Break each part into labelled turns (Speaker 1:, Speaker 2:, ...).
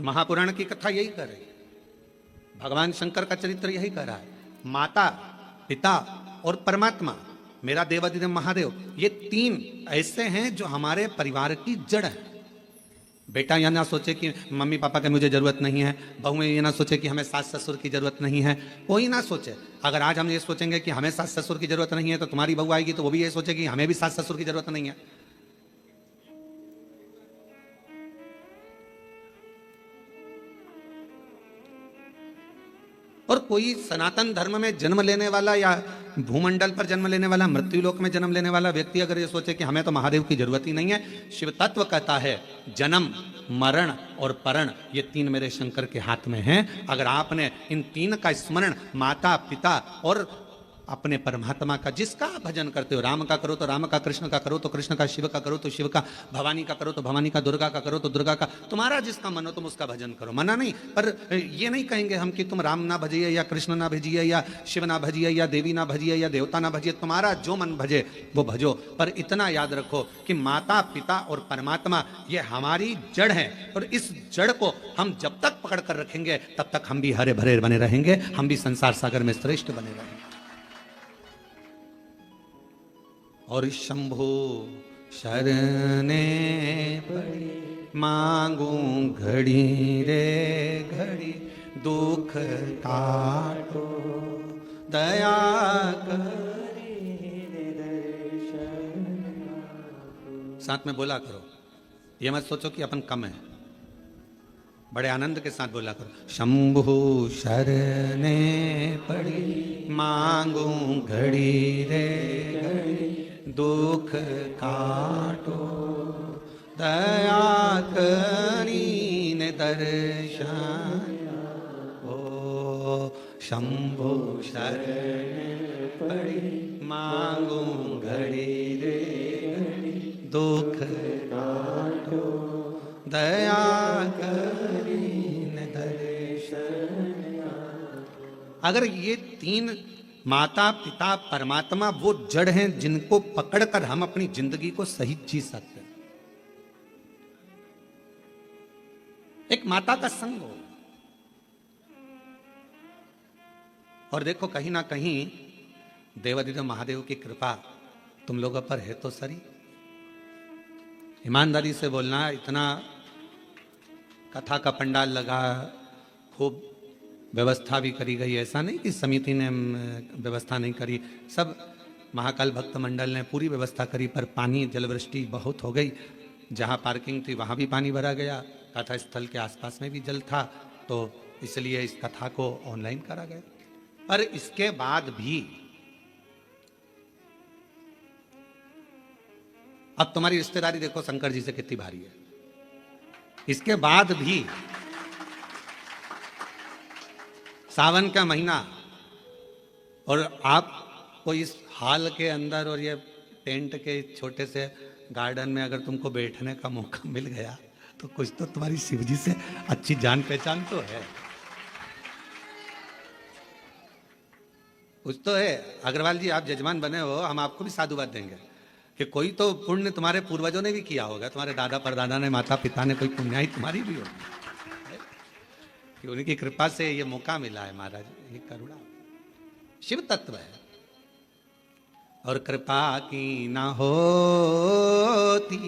Speaker 1: महापुराण की कथा यही कर रही है, भगवान शंकर का चरित्र यही कर रहा है। माता, पिता और परमात्मा, मेरा देवाधिदेव महादेव, ये तीन ऐसे हैं जो हमारे परिवार की जड़ है। बेटा यह ना सोचे कि मम्मी पापा की मुझे जरूरत नहीं है, बहू ये ना सोचे कि हमें सास ससुर की जरूरत नहीं है, कोई ना सोचे। अगर आज हम ये सोचेंगे कि हमें सास ससुर की जरूरत नहीं है, तो तुम्हारी बहू आएगी तो वो भी ये सोचेगी हमें भी सास ससुर की जरूरत नहीं है। और कोई सनातन धर्म में जन्म लेने वाला या भूमंडल पर जन्म लेने वाला, मृत्युलोक में जन्म लेने वाला व्यक्ति अगर ये सोचे कि हमें तो महादेव की जरूरत ही नहीं है, शिव तत्व कहता है जन्म, मरण और परण ये तीन मेरे शंकर के हाथ में हैं। अगर आपने इन तीन का स्मरण, माता, पिता और अपने परमात्मा का, जिसका भजन करते हो, राम का करो तो राम का, कृष्ण का करो तो कृष्ण का, शिव का करो तो शिव का, भवानी का करो तो भवानी का, दुर्गा का करो तो दुर्गा का, तुम्हारा जिसका मन हो तुम उसका भजन करो, मना नहीं। पर ये नहीं कहेंगे हम कि तुम राम ना भजिए या कृष्ण ना भजिए या शिव ना भजिए या देवी ना भजिए या देवता ना भजिए, तुम्हारा जो मन भजे वो भजो। पर इतना याद रखो कि माता, पिता और परमात्मा ये हमारी जड़ है, और इस जड़ को हम जब तक पकड़ कर रखेंगे तब तक हम भी हरे भरे बने रहेंगे, हम भी संसार सागर में श्रेष्ठ बने रहेंगे। और शंभो शरणे पड़ी मांगू घड़ी रे घड़ी, दुख काटो दया करी दर्शन। साथ में बोला करो, ये मत सोचो कि अपन कम है, बड़े आनंद के साथ बोला करो। शंभु शरणे पड़ी मांगू घड़ी रे घड़ी, दुख काटो दया करीन दर्शन। ओ शंभु शरण पड़ी मांगू घड़ी रे घड़ी, दुख काटो दया करीन दर्शन। अगर ये तीन, माता, पिता, परमात्मा, वो जड़ हैं जिनको पकड़कर हम अपनी जिंदगी को सही जी सकते हैं। एक माता का संग हो, और देखो कहीं ना कहीं देवाधिदेव महादेव की कृपा तुम लोगों पर है तो सरी। ईमानदारी से बोलना, इतना कथा का पंडाल लगा, खूब व्यवस्था भी करी गई, ऐसा नहीं कि समिति ने व्यवस्था नहीं करी, सब महाकाल भक्त मंडल ने पूरी व्यवस्था करी, पर पानी, जलवृष्टि बहुत हो गई। जहाँ पार्किंग थी वहाँ भी पानी भरा गया, कथा स्थल के आसपास में भी जल था, तो इसलिए इस कथा को ऑनलाइन करा गया। पर इसके बाद भी अब तुम्हारी रिश्तेदारी देखो शंकर जी से कितनी भारी है, इसके बाद भी सावन का महीना, और आपको इस हॉल के अंदर और ये टेंट के छोटे से गार्डन में अगर तुमको बैठने का मौका मिल गया तो कुछ तो तुम्हारी शिवजी से अच्छी जान पहचान तो है, कुछ तो है। अग्रवाल जी आप जजमान बने हो, हम आपको भी साधुवाद देंगे कि कोई तो पुण्य तुम्हारे पूर्वजों ने भी किया होगा, तुम्हारे दादा परदादा ने, माता पिता ने, कोई पुण्याई तुम्हारी भी होगी कि उनकी कृपा से ये मौका मिला है। महाराज ये करुणा शिव तत्व है, और कृपा की ना होती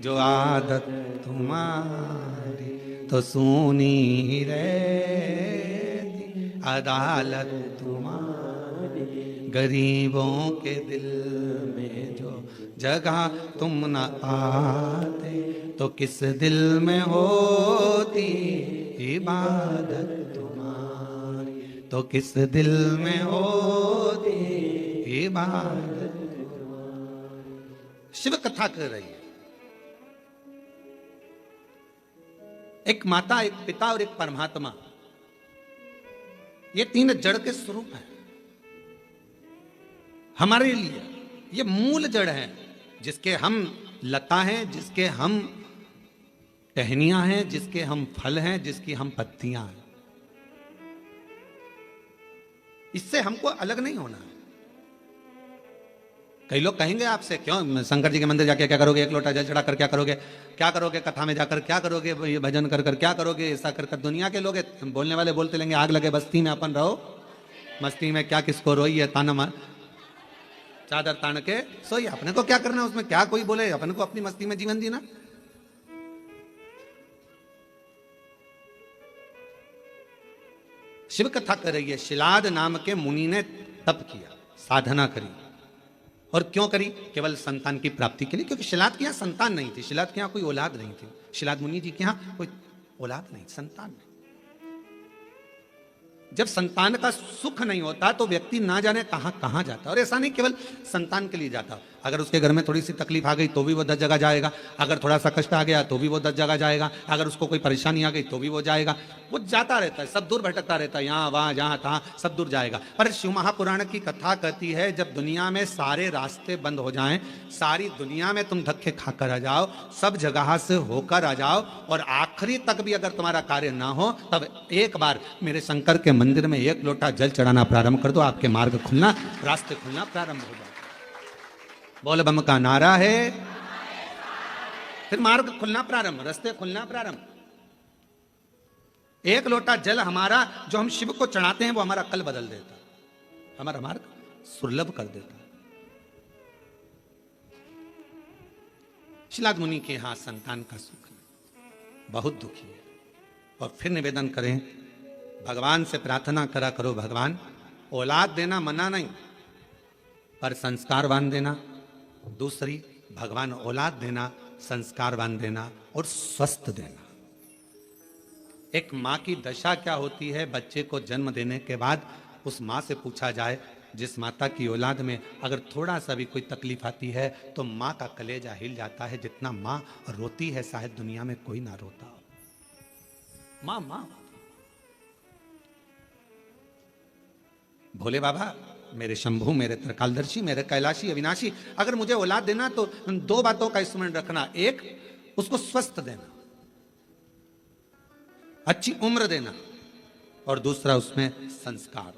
Speaker 1: जो आदत तुम्हारी, तो सुनी रहती अदालत तुम्हारी। गरीबों के दिल में जो जगह तुम न पाते, तो किस दिल में होती इबादत तुम्हारी, तो किस दिल में होती इबादत तुम्हारी। शिव कथा कर रही है, एक माता, एक पिता और एक परमात्मा, ये तीन जड़ के स्वरूप हैं हमारे लिए। ये मूल जड़ है जिसके हम लता हैं, जिसके हम टहनियां हैं, जिसके हम फल हैं, जिसकी हम पत्तियां हैं। इससे हमको अलग नहीं होना है। कई लोग कहेंगे आपसे, क्यों शंकर जी के मंदिर जाके क्या करोगे, एक लोटा जल चढ़ा कर क्या करोगे, कथा में जाकर क्या करोगे, ये भजन कर कर क्या करोगे, ऐसा कर कर। दुनिया के लोग बोलने वाले बोलते लेंगे, आग लगे बस्ती में अपन रहो, मस्ती में क्या किसको रोई है, ताना मार चादर तान के सोई। अपने को क्या करना उसमें, क्या कोई बोले, अपन को अपनी मस्ती में जीवन जीना। शिव कथा कर रही है, शिलाद नाम के मुनि ने तप किया, साधना करी। और क्यों करी? केवल संतान की प्राप्ति के लिए, क्योंकि शिलाद के यहां संतान नहीं थी, शिलाद के यहां कोई औलाद नहीं थी, शिलाद मुनि जी के यहां कोई औलाद नहीं, संतान नहीं। जब संतान का सुख नहीं होता तो व्यक्ति ना जाने कहां कहां जाता। और ऐसा नहीं केवल संतान के लिए जाता, अगर उसके घर में थोड़ी सी तकलीफ आ गई तो भी वो 10 जगह जाएगा, अगर थोड़ा सा कष्ट आ गया तो भी वो 10 जगह जाएगा, अगर उसको कोई परेशानी आ गई तो भी वो जाएगा, वो जाता रहता है, सब दूर भटकता रहता है, यहाँ वहां जहां तहां सब दूर जाएगा। पर शिव महापुराण की कथा कहती है, जब दुनिया में सारे रास्ते बंद हो जाएं, सारी दुनिया में तुम धक्के खाकर आ जाओ, सब जगह से होकर आ जाओ, और आखिरी तक भी अगर तुम्हारा कार्य ना हो, तब एक बार मेरे शंकर के मंदिर में एक लोटा जल चढ़ाना प्रारंभ कर दो, आपके मार्ग खुलना, रास्ते खुलना प्रारंभ हो जाए। बोल बम का नारा है, फिर मार्ग खुलना प्रारंभ, रास्ते खुलना प्रारंभ। एक लोटा जल हमारा जो हम शिव को चढ़ाते हैं, वो हमारा कल बदल देता, हमारा मार्ग सुलभ कर देता। शिलाद मुनि के यहां संतान का सुख नहीं, बहुत दुखी है। और फिर निवेदन करें, भगवान से प्रार्थना करा करो, भगवान औलाद देना मना नहीं, पर संस्कारवान देना। दूसरी, भगवान औलाद देना, संस्कारवान देना और स्वस्थ देना। एक मां की दशा क्या होती है, बच्चे को जन्म देने के बाद उस मां से पूछा जाए, जिस माता की औलाद में अगर थोड़ा सा भी कोई तकलीफ आती है तो मां का कलेजा हिल जाता है, जितना मां रोती है शायद दुनिया में कोई ना रोता हो। मां मां। भोले बाबा, मेरे शंभू, मेरे त्रिकालदर्शी, मेरे कैलाशी अविनाशी, अगर मुझे औलाद देना तो 2 बातों का स्मरण रखना। एक, उसको स्वस्थ देना, अच्छी उम्र देना, और दूसरा उसमें संस्कार।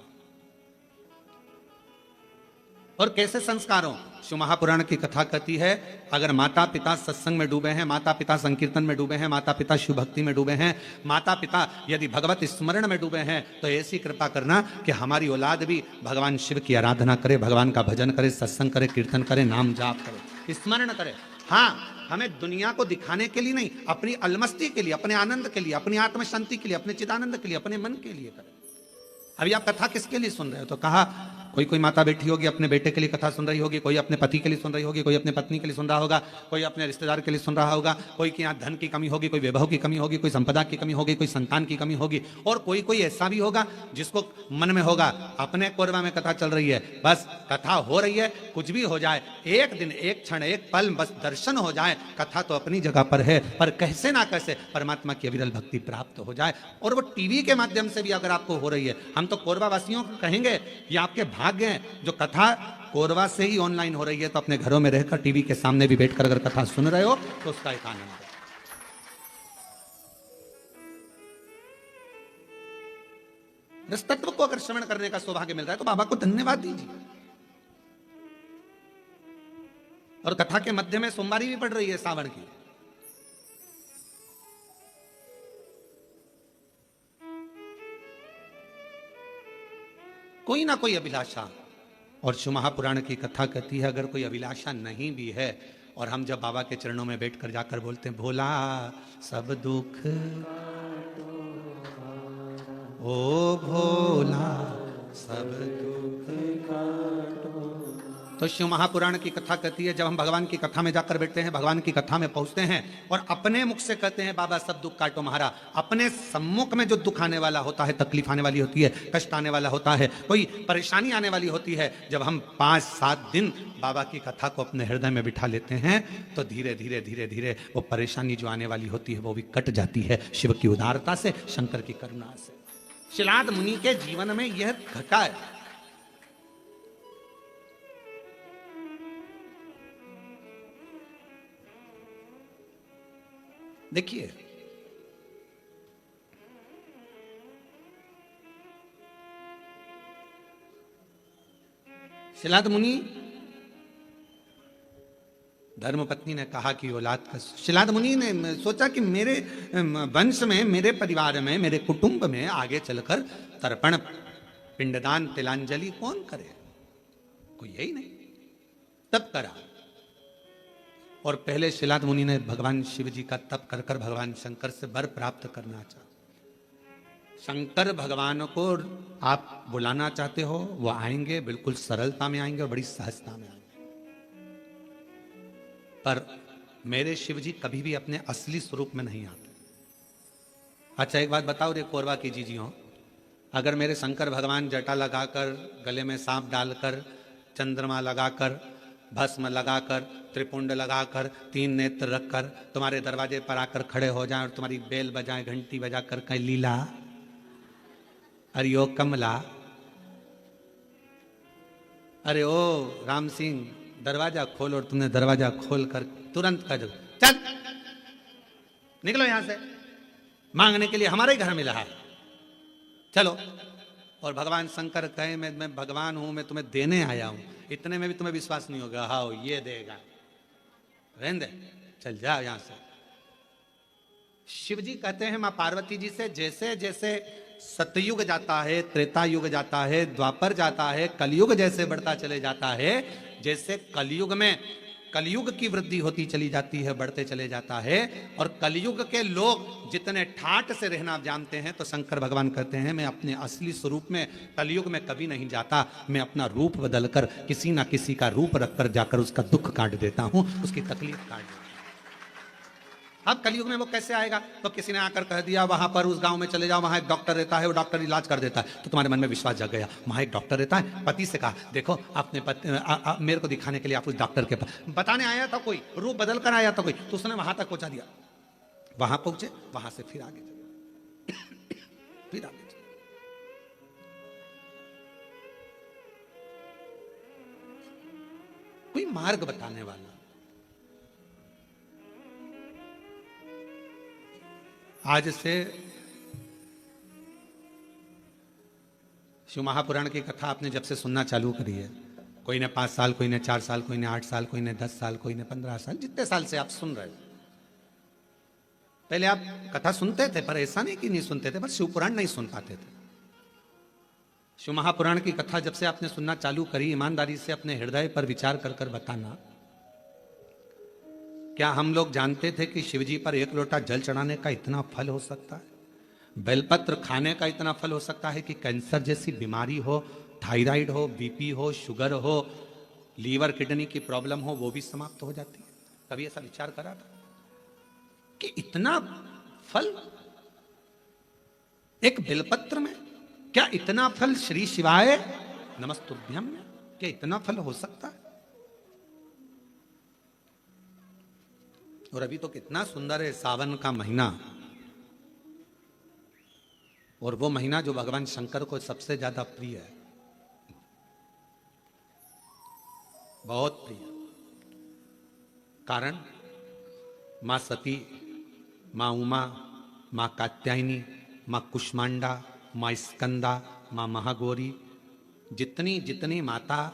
Speaker 1: और कैसे संस्कारों? शिव महापुराण की कथा कहती है, अगर माता पिता सत्संग में डूबे हैं, माता पिता संकीर्तन में डूबे हैं, माता पिता शिव भक्ति में डूबे हैं, माता पिता यदि भगवत स्मरण में डूबे हैं, तो ऐसी कृपा करना कि हमारी औलाद भी भगवान शिव की आराधना करे, भगवान का भजन करे, सत्संग करे, कीर्तन करे, नाम जाप करे, स्मरण करे। हाँ, हमें दुनिया को दिखाने के लिए नहीं, अपनी अलमस्ती के लिए, अपने आनंद के लिए, अपनी आत्म शांति के लिए, अपने चिदानंद के लिए, अपने मन के लिए करे। अभी आप कथा किसके लिए सुन रहे हो? तो कहा कोई माता बैठी होगी अपने बेटे के लिए कथा सुन रही होगी, कोई अपने पति के लिए सुन रही होगी, कोई अपने पत्नी के लिए सुन रहा होगा, कोई अपने रिश्तेदार के लिए सुन रहा होगा, कोई के यहाँ धन की कमी होगी, कोई वैभव की कमी होगी, कोई संपदा की कमी होगी, कोई संतान की कमी होगी, और कोई ऐसा भी होगा जिसको मन में होगा अपने कोरबा में कथा चल रही है, बस कथा हो रही है, कुछ भी हो जाए, एक दिन, एक क्षण, एक पल बस दर्शन हो जाए, कथा तो अपनी जगह पर है, पर कैसे ना कैसे परमात्मा की अविरल भक्ति प्राप्त हो जाए। और वो टीवी के माध्यम से भी अगर आपको हो रही है, हम तो कोरबा वासियों को कहेंगे, ये आपके भाग्य हैं जो कथा कोरबा से ही ऑनलाइन हो रही है, तो अपने घरों में रहकर टीवी के सामने भी बैठकर अगर कथा सुन रहे हो तो उसका एक आनंद है। इस तत्व को अगर श्रवण करने का सौभाग्य मिल रहा है तो बाबा को धन्यवाद दीजिए। और कथा के मध्य में सोमवारी भी पड़ रही है सावन की। कोई ना कोई अभिलाषा, और शिव महापुराण की कथा कहती है अगर कोई अभिलाषा नहीं भी है, और हम जब बाबा के चरणों में बैठकर जाकर बोलते हैं, भोला सब दुख, ओ भोला सब दुख काटो, तो शिव महापुराण की कथा कहती है जब हम भगवान की कथा में जाकर बैठते हैं, भगवान की कथा में पहुंचते हैं और अपने मुख से कहते हैं बाबा सब दुख काटो महारा, अपने सम्मुख में जो दुख आने वाला होता है, तकलीफ आने वाली होती है, कष्ट आने वाला होता है, कोई परेशानी आने वाली होती है, जब हम 5-7 दिन बाबा की कथा को अपने हृदय में बिठा लेते हैं तो धीरे धीरे धीरे धीरे वो परेशानी जो आने वाली होती है वो भी कट जाती है, शिव की उदारता से, शंकर की करुणा से। शिलाद मुनि के जीवन में यह घटा है। देखिए, शिलाद मुनि धर्मपत्नी ने कहा कि औलाद का, शिलाद मुनि ने सोचा कि मेरे वंश में, मेरे परिवार में, मेरे कुटुंब में आगे चलकर तर्पण, पिंडदान, तिलांजलि कौन करे, कोई यही नहीं। तब करा, और पहले शिलाद मुनि ने भगवान शिव जी का तप कर कर भगवान शंकर से वर प्राप्त करना चाहा। शंकर भगवान को आप बुलाना चाहते हो, वो आएंगे, बिल्कुल सरलता में आएंगे और बड़ी सहजता में आएंगे। पर मेरे शिव जी कभी भी अपने असली स्वरूप में नहीं आते। अच्छा एक बात बताओ रे कोरबा की जीजी हो, अगर मेरे शंकर भगवान जटा लगाकर, गले में सांप डालकर, चंद्रमा लगाकर, भस्म लगाकर, त्रिपुंड लगाकर, 3 नेत्र रखकर तुम्हारे दरवाजे पर आकर खड़े हो जाएं और तुम्हारी बेल बजाएं, घंटी बजाकर कहें लीला, अरे ओ कमला, अरे ओ राम सिंह दरवाजा खोल, और तुमने दरवाजा खोल कर तुरंत कह दो चल निकलो यहां से, मांगने के लिए हमारे ही घर मिला है, चलो। और भगवान शंकर कहे मैं भगवान हूं, मैं तुम्हें देने आया हूं, इतने में भी तुम्हें विश्वास नहीं होगा, हाँ ये देगा, रहने दे, चल जाओ यहां से। शिव जी कहते हैं मां पार्वती जी से, जैसे जैसे सतयुग जाता है, त्रेता युग जाता है, द्वापर जाता है, कलयुग जैसे बढ़ता चले जाता है, जैसे कलयुग में कलयुग की वृद्धि होती चली जाती है, बढ़ते चले जाता है, और कलयुग के लोग जितने ठाट से रहना जानते हैं, तो शंकर भगवान कहते हैं मैं अपने असली स्वरूप में कलयुग में कभी नहीं जाता, मैं अपना रूप बदलकर किसी ना किसी का रूप रखकर जाकर उसका दुख काट देता हूं, उसकी तकलीफ काट देता हूं। अब कलयुग में वो कैसे आएगा, तो किसी ने आकर कह दिया वहां पर उस गांव में चले जाओ, वहां एक डॉक्टर रहता है, वो डॉक्टर इलाज कर देता है, तो तुम्हारे मन में विश्वास जग गया, वहां एक डॉक्टर रहता है। पति से कहा देखो अपने पति मेरे को दिखाने के लिए आप उस डॉक्टर के पास, बताने आया था कोई, रूप बदल कर आया था कोई, तो उसने वहां तक पहुंचा दिया, वहां पहुंचे, वहां से फिर आगे फिर आगे कोई मार्ग बताने वाला। आज से शिव महापुराण की कथा आपने जब से सुनना चालू करी है, कोई ने 5 साल, कोई ने 4 साल, कोई ने 8 साल, कोई ने 10 साल, कोई ने 15 साल, जितने साल से आप सुन रहे हो, पहले आप कथा सुनते थे, पर ऐसा नहीं कि नहीं सुनते थे, पर शिव पुराण नहीं सुन पाते थे। शिव महापुराण की कथा जब से आपने सुनना चालू करी, ईमानदारी से अपने हृदय पर विचार कर कर बताना, क्या हम लोग जानते थे कि शिवजी पर 1 लोटा जल चढ़ाने का इतना फल हो सकता है, बेलपत्र खाने का इतना फल हो सकता है कि कैंसर जैसी बीमारी हो, थायराइड हो, बीपी हो, शुगर हो, लीवर किडनी की प्रॉब्लम हो, वो भी समाप्त हो जाती है? कभी ऐसा विचार करा था कि इतना फल एक बेलपत्र में, क्या इतना फल श्री शिवाय नमस्तुभ्यम में, क्या इतना फल हो सकता है? और अभी तो कितना सुंदर है सावन का महीना, और वो महीना जो भगवान शंकर को सबसे ज्यादा प्रिय है, बहुत प्रिय। कारण मां सती, मां उमा, मां कात्यायनी, मां कुष्मांडा, मां स्कंदा, मां महागौरी, जितनी जितनी माता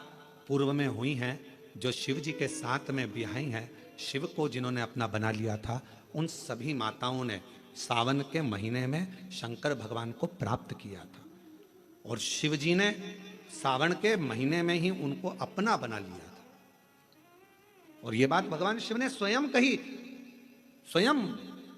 Speaker 1: पूर्व में हुई हैं, जो शिव जी के साथ में ब्याही हैं, शिव को जिन्होंने अपना बना लिया था, उन सभी माताओं ने सावन के महीने में शंकर भगवान को प्राप्त किया था, और शिव जी ने सावन के महीने में ही उनको अपना बना लिया था। और ये बात भगवान शिव ने स्वयं कही, स्वयं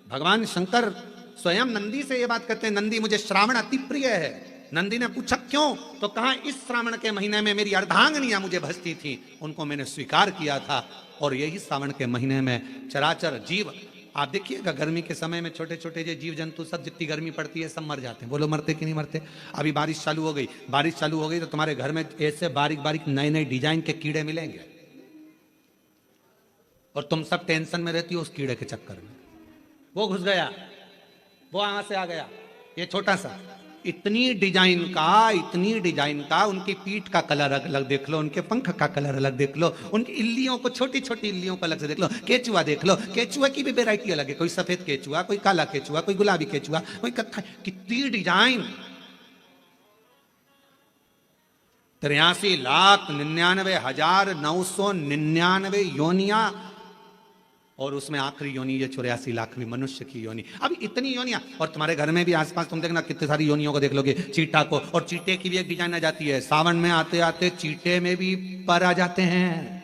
Speaker 1: भगवान शंकर स्वयं नंदी से ये बात कहते हैं, नंदी मुझे श्रावण अति प्रिय है। नंदी ने पूछा क्यों, तो कहा इस श्रावण के महीने में मेरी अर्धांगिनियां मुझे भजती थी, उनको मैंने स्वीकार किया था, और यही सावन के महीने में चराचर जीव, आप देखिएगा गर्मी के समय में छोटे छोटे जो जीव जंतु सब, जितनी गर्मी पड़ती है सब मर जाते हैं। बोलो मरते कि नहीं मरते? अभी बारिश चालू हो गई, बारिश चालू हो गई तो तुम्हारे घर में ऐसे बारीक बारीक नए नए डिजाइन के कीड़े मिलेंगे, और तुम सब टेंशन में रहती हो उस कीड़े के चक्कर में, वो घुस गया, वो वहां से आ गया, ये छोटा सा, इतनी डिजाइन का, उनकी पीठ का कलर अलग देख लो, उनके पंख का कलर अलग देख लो, उनकी इल्लियों को, छोटी छोटी इल्लियों को अलग से देख लो, केचुआ देख लो, केचुआ की भी वैरायटी अलग है, कोई सफेद केचुआ, कोई काला केचुआ, कोई गुलाबी केचुआ, कोई कत्था, कितनी डिजाइन। 83,99,999 योनियां और उसमें आखिरी योनि ये 84 लाखवीं मनुष्य की योनि। अब इतनी योनियां, और तुम्हारे घर में भी आसपास तुम देखना कितनी सारी योनियों को देख लोगे, चीटा को, और चीटे की भी एक डिजाइन आ जाती है। सावन में आते आते चीटे में भी पर आ जाते हैं।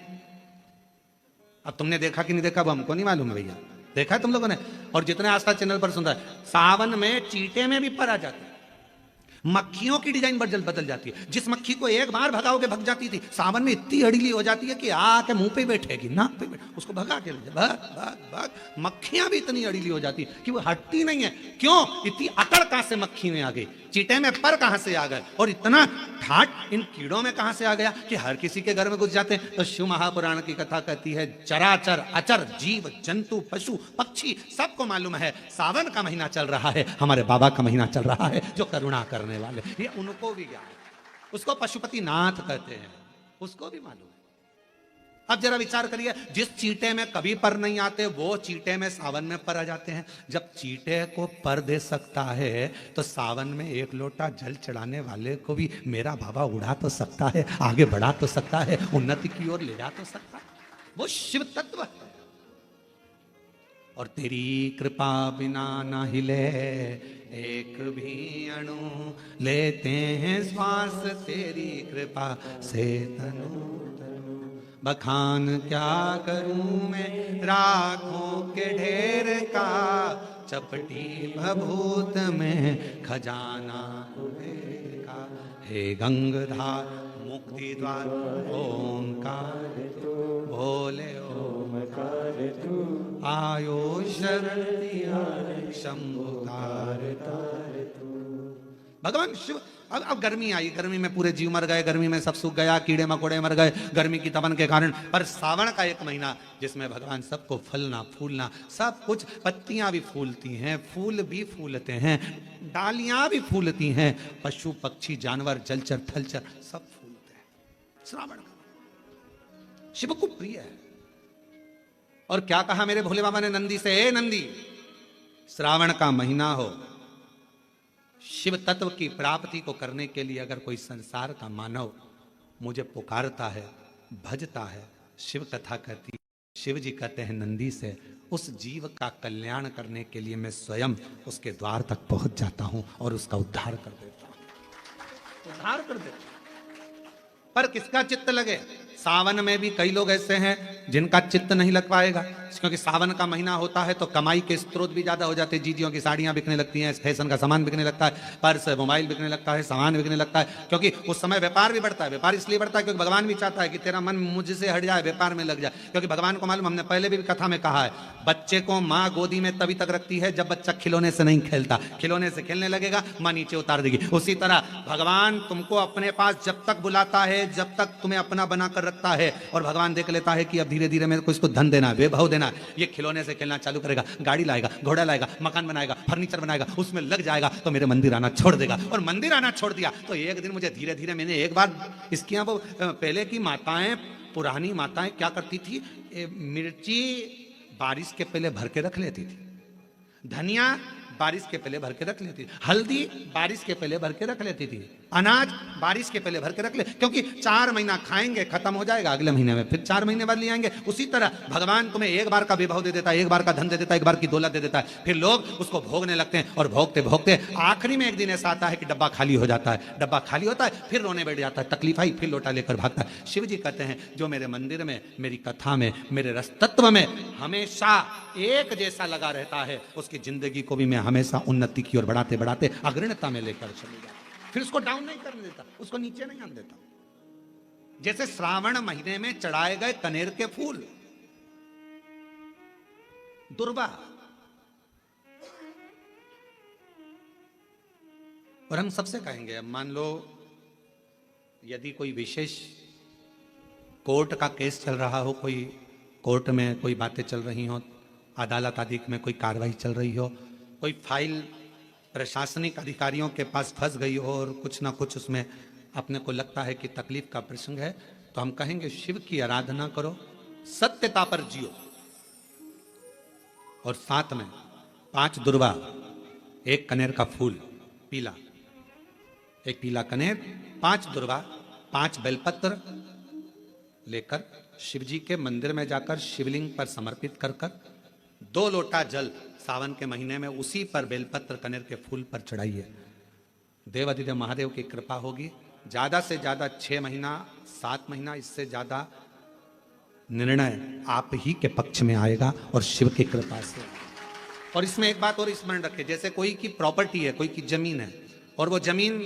Speaker 1: अब तुमने देखा कि नहीं देखा वो हमको नहीं मालूम है भैया, देखा है तुम लोगों ने? और जितने आस्था चैनल पर सुन रहा है, सावन में चीटे में भी पर आ जाते हैं। मक्खियों की डिजाइन बदल जाती है। जिस मक्खी को एक बार भगाओगे भग जाती थी, सावन में इतनी अड़ीली हो जाती है कि आके मुंह पे बैठेगी, नाक पे बैठ, उसको भगा के ले भाग भाग भाग। मक्खियां भी इतनी अड़ीली हो जाती है कि वो हटती नहीं है। क्यों? इतनी अकड़ कहां से मक्खी में आ गई, चीटे में पर कहां से आ गए, और इतना ठाट इन कीड़ों में कहां से आ गया कि हर किसी के घर में घुस जाते हैं। तो शिव महापुराण की कथा कहती है, चराचर अचर जीव जंतु पशु पक्षी सबको मालूम है सावन का महीना चल रहा है, हमारे बाबा का महीना चल रहा है जो करुणा करने वाले, ये उनको भी ज्ञान है। उसको पशुपति नाथ कहते हैं, उसको भी मालूम है। अब जरा विचार करिए, जिस चीटे में कभी पर नहीं आते वो चीटे में सावन में पर आ जाते हैं। जब चीटे को पर दे सकता है तो सावन में एक लोटा जल चढ़ाने वाले को भी मेरा बाबा उड़ा तो सकता है, आगे बढ़ा तो सकता है, उन्नति की ओर ले जा तो सकता है। वो शिव तत्व है। और तेरी कृपा बिना ना हिले एक भी अणु, लेते हैं श्वास तेरी कृपा से तनु। बखान क्या करूं मैं राखों के ढेर का, चपटी भभूत में खजाना कुबेर का। हे गंगाधार मुक्ति द्वार ओंकार तू, भोले ओमकार तू, आयो शरण शंभु तार तार तू। भगवान शिव। अब गर्मी आई, गर्मी में पूरे जीव मर गए, गर्मी में सब सूख गया, कीड़े मकोड़े मर गए गर्मी की तपन के कारण। पर सावन का एक महीना जिसमें भगवान सबको फलना फूलना सब कुछ, पत्तियां भी फूलती हैं, फूल भी फूलते हैं, डालियां भी फूलती हैं, पशु पक्षी जानवर जलचर थलचर सब फूलते हैं। श्रावण का शिव को प्रिय है। और क्या कहा मेरे भोले बाबा ने नंदी से, ए नंदी, श्रावण का महीना हो, शिव तत्व की प्राप्ति को करने के लिए अगर कोई संसार का मानव मुझे पुकारता है, भजता है, शिव कथा कहती, शिव जी कहते हैं नंदी से, उस जीव का कल्याण करने के लिए मैं स्वयं उसके द्वार तक पहुंच जाता हूं और उसका उद्धार कर देता हूं, उद्धार कर देता हूं। पर किसका चित्त लगे? सावन में भी कई लोग ऐसे हैं जिनका चित्त नहीं लग पाएगा, क्योंकि सावन का महीना होता है तो कमाई के स्रोत भी ज्यादा हो जाते हैं। जीजियों की साड़ियां बिकने लगती हैं, फैशन का सामान बिकने लगता है, पर्स मोबाइल बिकने लगता है, सामान बिकने लगता है, क्योंकि उस समय व्यापार भी बढ़ता है। व्यापार इसलिए बढ़ता है क्योंकि भगवान भी चाहता है कि तेरा मन मुझसे हट जाए, व्यापार में लग जाए। क्योंकि भगवान को मालूम, हमने पहले भी कथा में कहा है, बच्चे को माँ गोदी में तभी तक रखती है जब बच्चा खिलौने से नहीं खेलता, खिलौने से खेलने लगेगा माँ नीचे उतार देगी। उसी तरह भगवान तुमको अपने पास जब तक बुलाता है, जब तक तुम्हें अपना बनाकर रखता है, और भगवान देख लेता है कि अब धीरे धीरे मेरे को इसको धन देना, वैभव देना, ये खिलौने से खेलना चालू करेगा, गाड़ी लाएगा, घोड़ा लाएगा, मकान बनाएगा, फर्नीचर बनाएगा, उसमें लग जाएगा तो मेरे मंदिर आना छोड़ देगा। और मंदिर आना छोड़ दिया तो एक दिन मुझे धीरे धीरे, मैंने एक बार इसकी वो पहले की माताएं, पुरानी माताएं क्या करती थी, मिर्ची बारिश के पहले भर के रख लेती थी, धनिया बारिश के पहले भर के रख लेती थी, हल्दी बारिश के पहले भर के रख लेती थी, अनाज बारिश के पहले भर के रख ले, क्योंकि 4 महीना खाएंगे खत्म हो जाएगा, अगले महीने में फिर 4 महीने बाद ले आएंगे। उसी तरह भगवान तुम्हें एक बार का विभव दे देता है, एक बार का धन दे देता है, एक बार की दौलत दे देता है, फिर लोग उसको भोगने लगते हैं, और भोगते भोगते आखिरी में एक दिन ऐसा आता है कि डब्बा खाली हो जाता है। डब्बा खाली होता है, फिर रोने बैठ जाता है, तकलीफ आई, फिर लोटा लेकर भागता है। शिव जी कहते हैं जो मेरे मंदिर में, मेरी कथा में, मेरे रस तत्व में हमेशा एक जैसा लगा रहता है, उसकी जिंदगी को भी मैं हमेशा उन्नति की ओर बढ़ाते बढ़ाते अग्रणता में लेकर चले जाता, फिर उसको डाउन नहीं करने देता, उसको नीचे नहीं आने देता। जैसे श्रावण महीने में चढ़ाए गए कनेर के फूल, दुर्वा, और हम सबसे कहेंगे, अब मान लो यदि कोई विशेष कोर्ट का केस चल रहा हो, कोई कोर्ट में कोई बातें चल रही हो, अदालत आदि में कोई कार्रवाई चल रही हो, कोई फाइल प्रशासनिक अधिकारियों के पास फंस गई हो और कुछ ना कुछ उसमें अपने को लगता है कि तकलीफ का प्रसंग है, तो हम कहेंगे शिव की आराधना करो, सत्यता पर जियो, और साथ में 5 दुर्वा, 1 कनेर का फूल पीला, 1 पीला कनेर, 5 दुर्वा, 5 बेलपत्र लेकर शिव जी के मंदिर में जाकर शिवलिंग पर समर्पित कर कर 2 लोटा जल सावन के महीने में उसी पर बेलपत्र कनेर के फूल पर चढ़ाइए। देवाधिदेव महादेव की कृपा होगी। ज्यादा से ज्यादा 6 महीना 7 महीना, इससे ज्यादा निर्णय आप ही के पक्ष में आएगा और शिव की कृपा से। और इसमें एक बात और स्मरण रखें, जैसे कोई की प्रॉपर्टी है, कोई की जमीन है और वो जमीन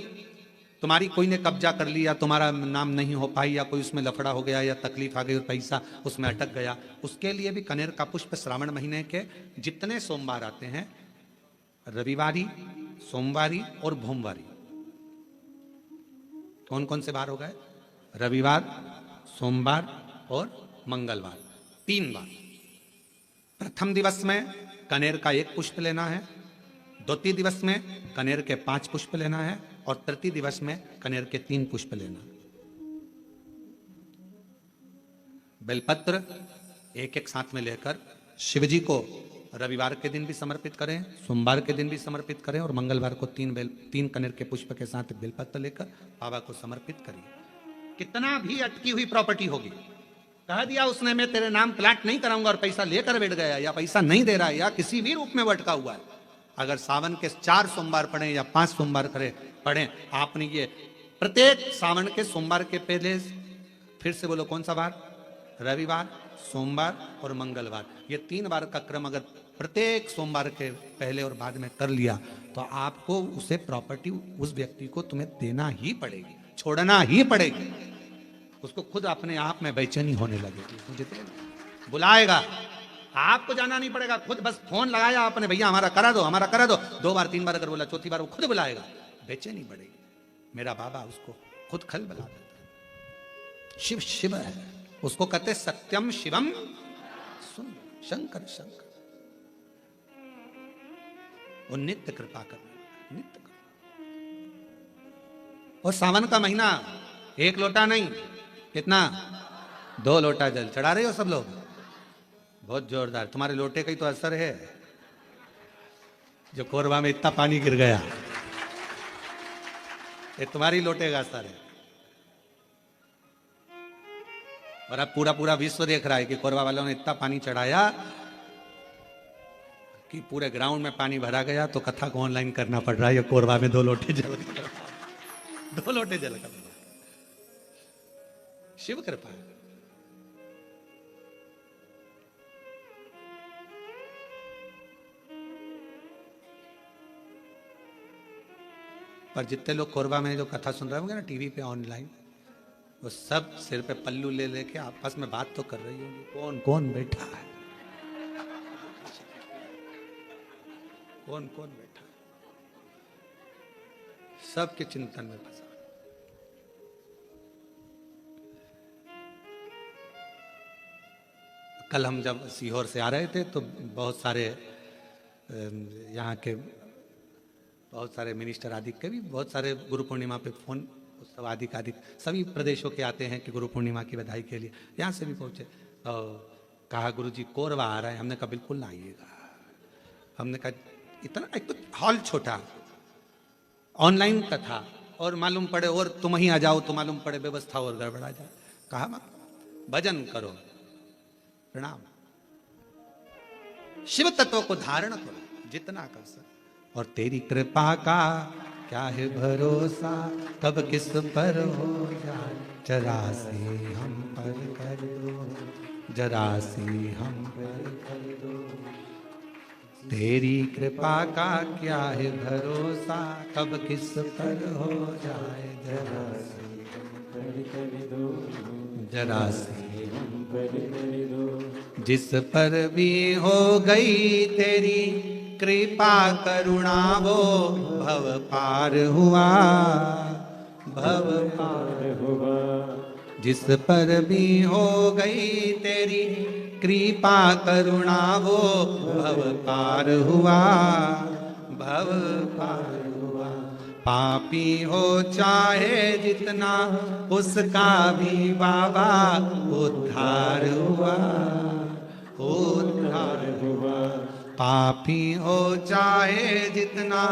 Speaker 1: तुम्हारी कोई ने कब्जा कर लिया, तुम्हारा नाम नहीं हो पाई, या कोई उसमें लफड़ा हो गया या तकलीफ आ गई और पैसा उसमें अटक गया, उसके लिए भी कनेर का पुष्प श्रावण महीने के जितने सोमवार आते हैं, रविवारी, सोमवारी और भोमवारी, कौन कौन से बार हो गए? रविवार, सोमवार और मंगलवार, 3 बार। प्रथम दिवस में कनेर का 1 पुष्प लेना है, द्वितीय दिवस में कनेर के 5 पुष्प लेना है और तृतीय दिवस में कनेर के 3 पुष्प लेना। बेलपत्र एक साथ में लेकर शिव जी को रविवार के दिन भी समर्पित करें, सोमवार के दिन भी समर्पित करें और मंगलवार को 3 कनेर के पुष्प के साथ बेलपत्र लेकर बाबा को समर्पित करिए। कितना भी अटकी हुई प्रॉपर्टी होगी, कह दिया उसने मैं तेरे नाम प्लाट नहीं कराऊंगा और पैसा लेकर बैठ गया, या पैसा नहीं दे रहा है, या किसी भी रूप में वो अटका हुआ है, अगर सावन के 4 सोमवार पढ़े या 5 सोमवार पढ़े, आपने ये प्रत्येक सावन के सोमवार के पहले, फिर से बोलो कौन सा बार? रविवार, सोमवार और मंगलवार, ये 3 बार का क्रम अगर प्रत्येक सोमवार के पहले और बाद में कर लिया तो आपको उसे प्रॉपर्टी उस व्यक्ति को तुम्हें देना ही पड़ेगी, छोड़ना ही पड़ेगी। उसको खुद अपने आप में बेचैनी होने लगेगी, मुझे बुलाएगा, आपको जाना नहीं पड़ेगा, खुद बस फोन लगाया आपने, भैया हमारा करा दो, हमारा करा दो, 2 बार 3 बार अगर बोला, चौथी बार वो खुद बुलाएगा, बेचैनी बढ़ेगी। मेरा बाबा उसको खुद खल बुला देता। शिव शिव है, उसको कहते सत्यम शिवम सुन, शंकर शंकर, वो नित्य कृपा करने, नित्य कृपा। और सावन का महीना 1 लोटा नहीं, कितना? 2 लोटा जल चढ़ा रहे हो सब लोग, बहुत जोरदार। तुम्हारे लोटे का ही तो असर है, जो कोरबा में इतना पानी गिर गया, ये तुम्हारी लोटे का असर है। और अब पूरा विश्व देख रहा है कि कोरबा वालों ने इतना पानी चढ़ाया कि पूरे ग्राउंड में पानी भरा गया, तो कथा को ऑनलाइन करना पड़ रहा है, ये कोरबा में 2 लोटे जल, 2 लोटे जल का। शिव कृपा है। पर जितने लोग कोरबा में जो कथा सुन रहे होंगे ना टीवी पे ऑनलाइन, वो सब सिर पे पल्लू ले लेके आपस में बात तो कर रही होंगी, कौन कौन बैठा है, कौन कौन बैठा है, सबके चिंतन में फंसा। कल हम जब सीहोर से आ रहे थे तो बहुत सारे यहाँ के बहुत सारे मिनिस्टर आदि के भी बहुत सारे गुरु पूर्णिमा पे फोन उत्सव आदि सभी प्रदेशों के आते हैं कि गुरु पूर्णिमा की बधाई के लिए। यहाँ से भी पहुँचे तो कहा गुरुजी कोरबा आ रहा है। हमने कहा बिल्कुल ना आइएगा। हमने कहा इतना, एक तो हॉल छोटा, ऑनलाइन कथा, और मालूम पड़े और तुम ही आ जाओ तो मालूम पड़े व्यवस्था और गड़बड़ा जाए। कहा मत, भजन करो, प्रणाम, शिव तत्व को धारण करो जितना कर सके। और तेरी कृपा का क्या है भरोसा, कब किस पर हो जाए, जरा से हम पर कर दो, जरा से हम पर कर दो। तेरी कृपा का क्या है भरोसा, कब किस पर हो जाए, जरा से हम पर कर दो, जरा से हम पर कर दो। जिस पर भी हो गई तेरी कृपा करुणा, वो भव पार हुआ, भव पार हुआ। जिस पर भी हो गई तेरी कृपा करुणा, वो भव पार हुआ, भव पार हुआ। पापी हो चाहे जितना, उसका भी बाबा उद्धार हुआ, उद्धार हुआ। पापी हो चाहे जितना,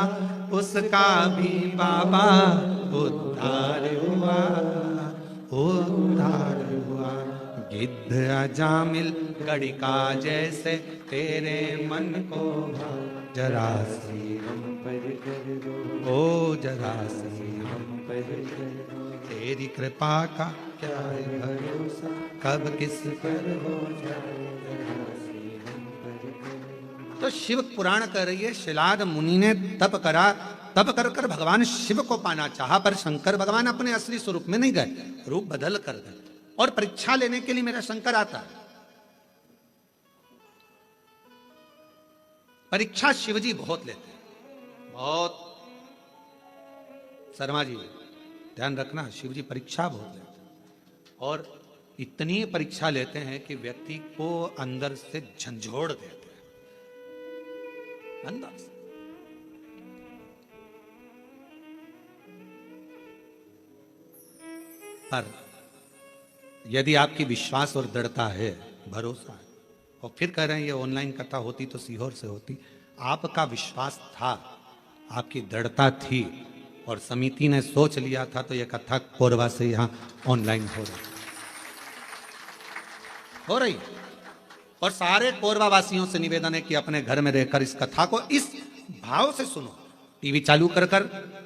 Speaker 1: उसका भी बाबा उद्धार हुआ, उद्धार हुआ। गिद्ध अजामिल गड़िका जैसे तेरे मन को जरा सी हम पर कर दो, ओ जरा सी हम पर कर दो, तेरी कृपा का क्या है भरोसा, कब किस पर हो जाए जरा सी हम पर कर दो। तो शिव पुराण कह रही है, शिलाद मुनि ने तप करा, तप कर कर भगवान शिव को पाना चाहा, पर शंकर भगवान अपने असली स्वरूप में नहीं गए, रूप बदल कर गए। और परीक्षा लेने के लिए मेरा शंकर आता है। परीक्षा शिवजी बहुत लेते हैं, बहुत। शर्मा जी ध्यान रखना, शिवजी परीक्षा बहुत लेते हैं, और इतनी परीक्षा लेते हैं कि व्यक्ति को अंदर से झंझोड़ देते हैं, अंदर से। पर यदि आपकी विश्वास और दृढ़ता है, भरोसा है, और फिर कह रहे हैं ये ऑनलाइन कथा होती तो सीहोर से होती, आपका विश्वास था, आपकी दृढ़ता थी, और समिति ने सोच लिया था, तो ये कथा कोरबा से यहां ऑनलाइन हो रही। और सारे कोरबा वासियों से निवेदन है कि अपने घर में रहकर इस कथा को इस भाव से सुनो, टीवी चालू कर कर,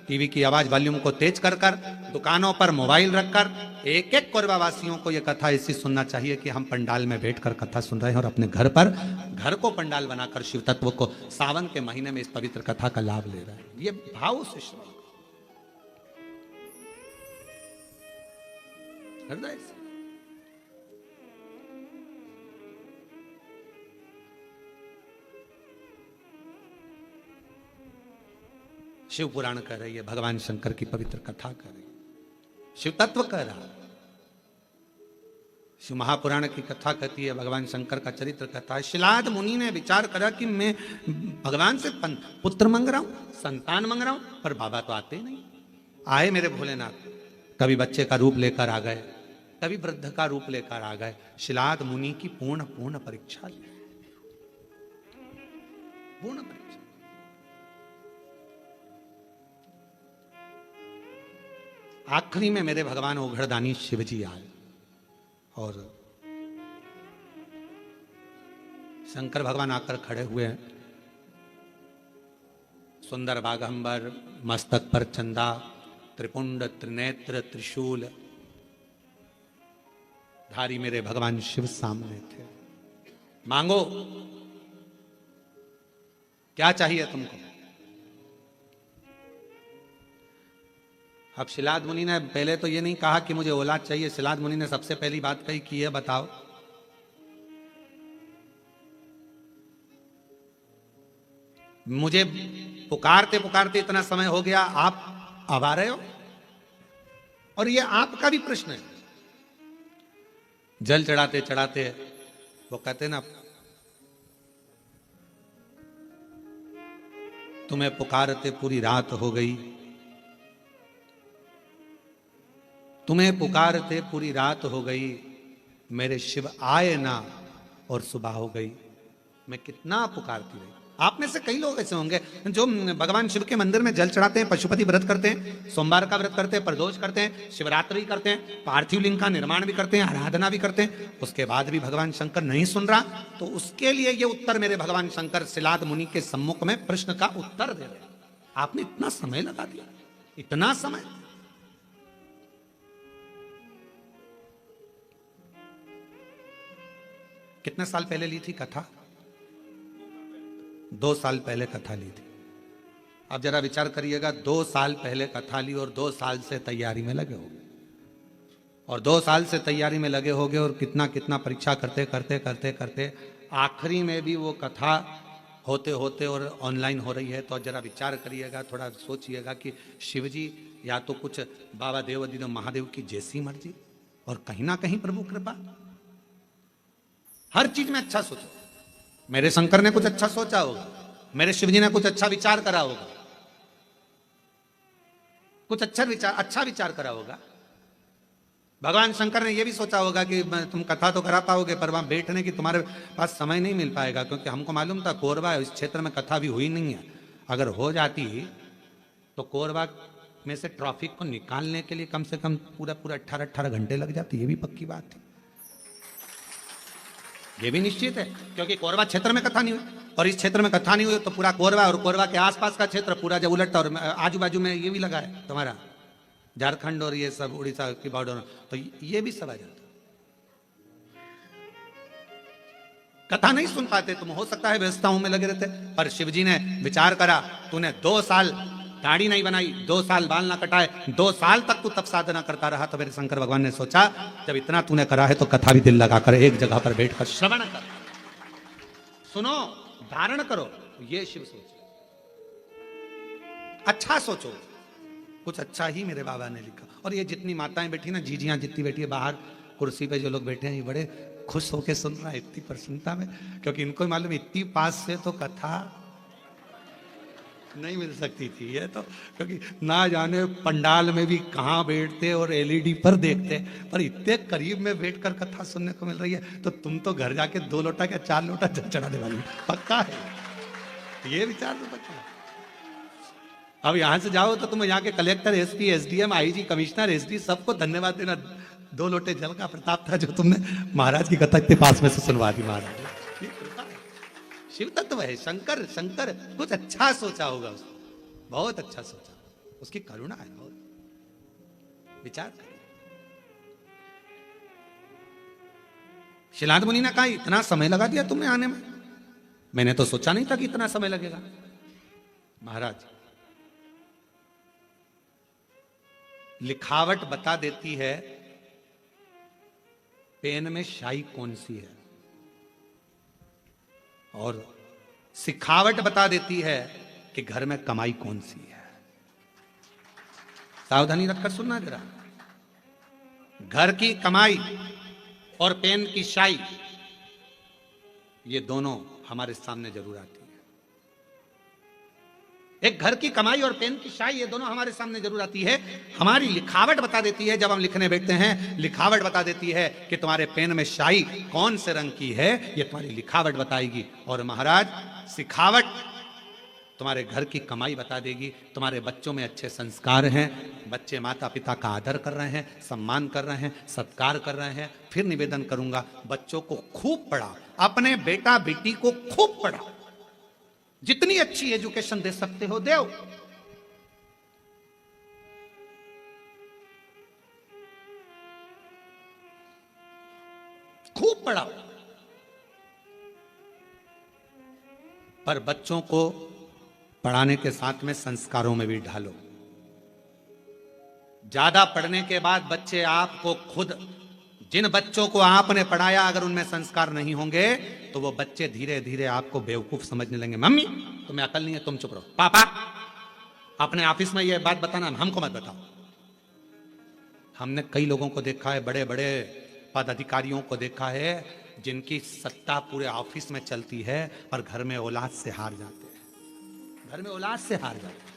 Speaker 1: टीवी की आवाज वॉल्यूम को तेज कर कर, दुकानों पर मोबाइल रखकर, एक एक कोरबा वासियों को यह कथा ऐसी सुनना चाहिए कि हम पंडाल में बैठकर कथा सुन रहे हैं, और अपने घर पर, घर को पंडाल बनाकर शिव तत्व को सावन के महीने में इस पवित्र कथा का लाभ ले रहे हैं। ये भाव से श्रवण, हृदय से। शिव पुराण कह रही है, भगवान शंकर की पवित्र कथा कह रही है, शिव तत्व कह रहा है। शिव महापुराण की कथा कहती है, भगवान शंकर का चरित्र कहता है। शिलाद मुनि ने विचार करा कि मैं भगवान से पुत्र मांग रहा हूं, संतान मांग रहा हूं, पर बाबा तो आते नहीं। आए मेरे भोलेनाथ, कभी बच्चे का रूप लेकर आ गए, कभी वृद्ध का रूप लेकर आ गए। शिलाद मुनि की पूर्ण परीक्षा ली, पूर्ण परीक्षा। आखिरी में मेरे भगवान ओघड़दानी शिवजी आए, और शंकर भगवान आकर खड़े हुए हैं, सुंदर बाघंबर, मस्तक पर चंदा, त्रिपुंड त्रिनेत्र त्रिशूल धारी मेरे भगवान शिव सामने थे। मांगो, क्या चाहिए तुमको? अब शिलाद मुनि ने पहले तो ये नहीं कहा कि मुझे औलाद चाहिए, शिलाद मुनि ने सबसे पहली बात कही कि ये बताओ, मुझे पुकारते पुकारते इतना समय हो गया, आप अब आ रहे हो? और ये आपका भी प्रश्न है। जल चढ़ाते चढ़ाते वो कहते ना, तुम्हें पुकारते पूरी रात हो गई, तुम्हें पुकारते पूरी रात हो गई, मेरे शिव आए ना और सुबह हो गई। मैं कितना पुकारती रही। आप में से कई लोग ऐसे होंगे जो भगवान शिव के मंदिर में जल चढ़ाते हैं, पशुपति व्रत करते हैं, सोमवार का व्रत करते हैं, प्रदोष करते हैं, शिवरात्रि करते हैं, पार्थिव लिंग का निर्माण भी करते हैं, आराधना भी करते हैं, उसके बाद भी भगवान शंकर नहीं सुन रहा, तो उसके लिए ये उत्तर मेरे भगवान शंकर शिलाद मुनि के सम्मुख में प्रश्न का उत्तर दे रहे। आपने इतना समय लगा दिया, इतना समय। कितने साल पहले ली थी कथा? 2 साल पहले कथा ली थी। अब जरा विचार करिएगा, 2 साल पहले कथा ली और 2 साल से तैयारी में लगे होंगे, और 2 साल से तैयारी में लगे होंगे, और कितना कितना परीक्षा करते करते करते करते आखिरी में भी वो कथा होते होते और ऑनलाइन हो रही है। तो जरा विचार करिएगा, थोड़ा सोचिएगा कि शिवजी या तो कुछ बाबा देव महादेव की जैसी मर्जी, और कहीं ना कहीं प्रभु कृपा। हर चीज में अच्छा सोचो। मेरे शंकर ने कुछ अच्छा सोचा होगा, मेरे शिवजी ने कुछ अच्छा विचार करा होगा, कुछ अच्छा विचार करा होगा। भगवान शंकर ने यह भी सोचा होगा कि तुम कथा तो करा पाओगे, पर वहां बैठने की तुम्हारे पास समय नहीं मिल पाएगा, क्योंकि हमको मालूम था कोरबा इस क्षेत्र में कथा भी हुई नहीं है। अगर हो जाती तो कोरबा में से ट्रैफिक को निकालने के लिए कम से कम पूरा 18 घंटे लग जाते, ये भी पक्की बात थी। ये भी निश्चित है, क्योंकि कोरबा क्षेत्र में कथा नहीं हुई, और इस क्षेत्र में कथा नहीं हुई तो पूरा कोरबा और कोरबा के आसपास का क्षेत्र पूरा जब उलटता, और आजू बाजू में ये भी लगा है तुम्हारा झारखंड और ये सब उड़ीसा की बॉर्डर, तो ये भी सब आ जाता। कथा नहीं सुन पाते तुम, हो सकता है व्यवस्थाओं में लगे रहते, पर शिव जी ने विचार करा, तूने 2 साल दाढ़ी नहीं बनाई, 2 साल बाल ना कटाए, 2 साल तक तू तप साधना करता रहा, तो मेरे शंकर भगवान ने सोचा जब इतना तूने करा है तो कथा भी दिल लगा कर एक जगह पर बैठकर श्रवण कर, सुनो, धारण करो। ये शिव सोच, अच्छा सोचो, कुछ अच्छा ही मेरे बाबा ने लिखा। और ये जितनी माताएं बैठी ना, जीजियां जितनी बैठी है बाहर कुर्सी पे, जो लोग बैठे हैं ये बड़े खुश होके सुन रहा है इतनी प्रसन्नता में, क्योंकि इनको मालूम इतनी पास से तो कथा नहीं मिल सकती थी ये तो, क्योंकि ना जाने पंडाल में भी कहाँ बैठते और एलईडी पर देखते, पर इतने करीब में बैठकर कथा सुनने को मिल रही है, तो तुम तो घर जाके 2 लोटा क्या 4 लोटा जल चढ़ाने वाली, पक्का है ये विचार तो पक्का है। अब यहां से जाओ तो तुम यहाँ के collector, SP, SDM, IG, commissioner, SD सबको धन्यवाद देना, 2 लोटे जल का प्रताप था जो तुमने महाराज की कथा इतने पास में से सुनवा दी। महाराज शिव तत्व है, शंकर, शंकर कुछ अच्छा सोचा होगा उसने, बहुत अच्छा सोचा, उसकी करुणा है बहुत, विचार कर। शिलाद मुनि ने कहा इतना समय लगा दिया तुमने आने में, मैंने तो सोचा नहीं था कि इतना समय लगेगा। महाराज लिखावट बता देती है पेन में शाई कौन सी है, और सिखावट बता देती है कि घर में कमाई कौन सी है। सावधानी रखकर सुनना जरा, घर की कमाई और पेन की शाई ये दोनों हमारे सामने जरूर आती है। एक घर की कमाई और पेन की शाई ये दोनों हमारे सामने जरूर आती है। हमारी लिखावट बता देती है, जब हम लिखने बैठते हैं लिखावट बता देती है कि तुम्हारे पेन में शाई कौन से रंग की है, ये तुम्हारी लिखावट बताएगी। और महाराज सिखावट तुम्हारे घर की कमाई बता देगी। तुम्हारे बच्चों में अच्छे संस्कार हैं, बच्चे माता पिता का आदर कर रहे हैं, सम्मान कर रहे हैं, सत्कार कर रहे हैं। फिर निवेदन करूंगा, बच्चों को खूब पढ़ाओ, अपने बेटा बेटी को खूब पढ़ाओ, जितनी अच्छी एजुकेशन दे सकते हो दो। खूब पढ़ाओ, पर बच्चों को पढ़ाने के साथ में संस्कारों में भी ढालो। ज्यादा पढ़ने के बाद बच्चे आपको खुद, जिन बच्चों को आपने पढ़ाया अगर उनमें संस्कार नहीं होंगे तो वो बच्चे धीरे धीरे आपको बेवकूफ समझने लगेंगे। मम्मी तुम्हें अकल नहीं है, तुम चुप रहो। पापा अपने ऑफिस में ये बात बताना, हमको मत बताओ। हमने कई लोगों को देखा है, बड़े बड़े पदाधिकारियों को देखा है जिनकी सत्ता पूरे ऑफिस में चलती है पर घर में औलाद से हार जाते हैं, घर में औलाद से हार जाते हैं।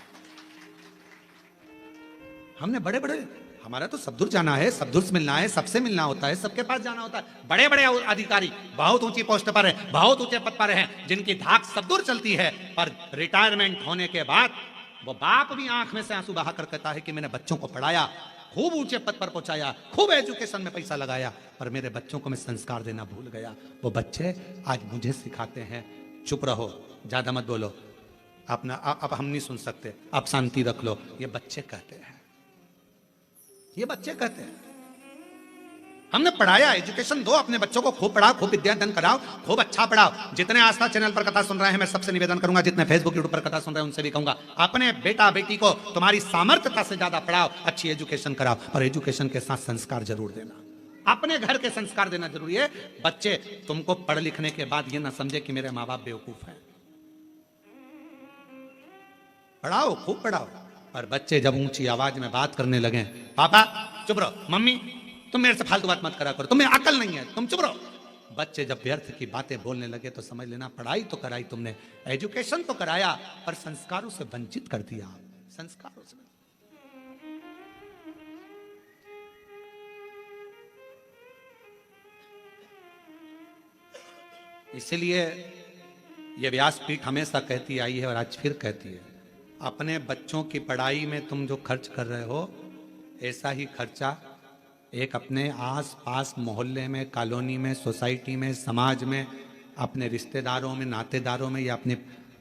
Speaker 1: हमने बड़े बड़े, हमारा तो सब दूर जाना है, सब दूर से मिलना है, सबसे मिलना होता है, सबके पास जाना होता है। बड़े बड़े अधिकारी बहुत ऊंची पोस्ट पर है, बहुत ऊंचे पद पर हैं, जिनकी धाक सब दूर चलती है, पर रिटायरमेंट होने के बाद वो बाप भी आंख में से आंसू बहाकर कहता है कि मैंने बच्चों को पढ़ाया, खूब ऊंचे पद पर पहुंचाया, खूब एजुकेशन में पैसा लगाया, पर मेरे बच्चों को मैं संस्कार देना भूल गया। वो बच्चे आज मुझे सिखाते हैं चुप रहो, ज्यादा मत बोलो, अपना अब हम नहीं सुन सकते, आप शांति रख लो। ये बच्चे कहते हैं, ये बच्चे कहते हैं। हमने पढ़ाया, एजुकेशन दो, अपने बच्चों को खूब पढ़ाओ, खूब विद्यादान कराओ, खूब अच्छा पढ़ाओ। जितने आस्था चैनल पर कथा सुन रहे हैं मैं सबसे निवेदन करूंगा, जितने फेसबुक यूट्यूब पर कथा सुन रहे हैं उनसे भी कहूंगा, अपने बेटा बेटी को तुम्हारी सामर्थ्यता से ज्यादा पढ़ाओ, अच्छी एजुकेशन कराओ, और एजुकेशन के साथ संस्कार जरूर देना। अपने घर के संस्कार देना जरूरी है। बच्चे तुमको पढ़ लिखने के बाद ये ना समझे कि मेरे माँ बाप बेवकूफ हैं। पढ़ाओ, खूब पढ़ाओ। पर बच्चे जब ऊंची आवाज में बात करने लगे, पापा चुप रहो, मम्मी तुम मेरे से फालतू बात मत करा करो, तुम्हें अकल नहीं है, तुम चुप रहो। बच्चे जब व्यर्थ की बातें बोलने लगे तो समझ लेना पढ़ाई तो कराई तुमने, एजुकेशन तो कराया, पर संस्कारों से वंचित कर दिया। संस्कारों से इसलिए यह व्यासपीठ हमेशा कहती आई है और आज फिर कहती है, अपने बच्चों की पढ़ाई में तुम जो खर्च कर रहे हो ऐसा ही खर्चा एक अपने आस पास मोहल्ले में, कॉलोनी में, सोसाइटी में, समाज में, अपने रिश्तेदारों में, नातेदारों में या अपने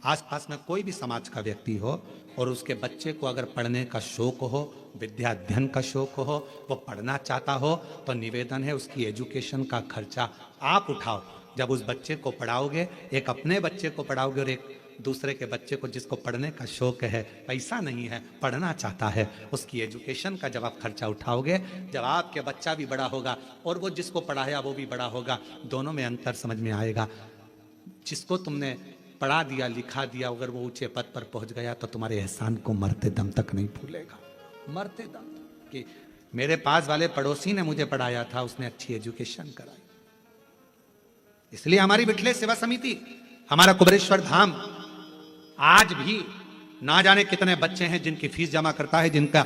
Speaker 1: आसपास में कोई भी समाज का व्यक्ति हो और उसके बच्चे को अगर पढ़ने का शौक हो, विद्या अध्ययन का शौक हो, वो पढ़ना चाहता हो, तो निवेदन है उसकी एजुकेशन का खर्चा आप उठाओ। जब उस बच्चे को पढ़ाओगे, एक अपने बच्चे को पढ़ाओगे और एक दूसरे के बच्चे को जिसको पढ़ने का शौक है, पैसा नहीं है, पढ़ना चाहता है, उसकी एजुकेशन का जब आप खर्चा उठाओगे, जब आपके बच्चा भी बड़ा होगा और वो जिसको पढ़ाया वो भी बड़ा होगा, दोनों में अंतर समझ में आएगा। जिसको तुमने पढ़ा दिया, लिखा दिया, अगर वो ऊंचे पद पर पहुंच गया तो तुम्हारे एहसान को मरते दम तक नहीं भूलेगा। मरते दम तक कि मेरे पास वाले पड़ोसी ने मुझे पढ़ाया था, उसने अच्छी एजुकेशन कराई। इसलिए हमारी विठले सेवा समिति, हमारा कुबेरेश्वर धाम आज भी ना जाने कितने बच्चे हैं जिनकी फीस जमा करता है, जिनका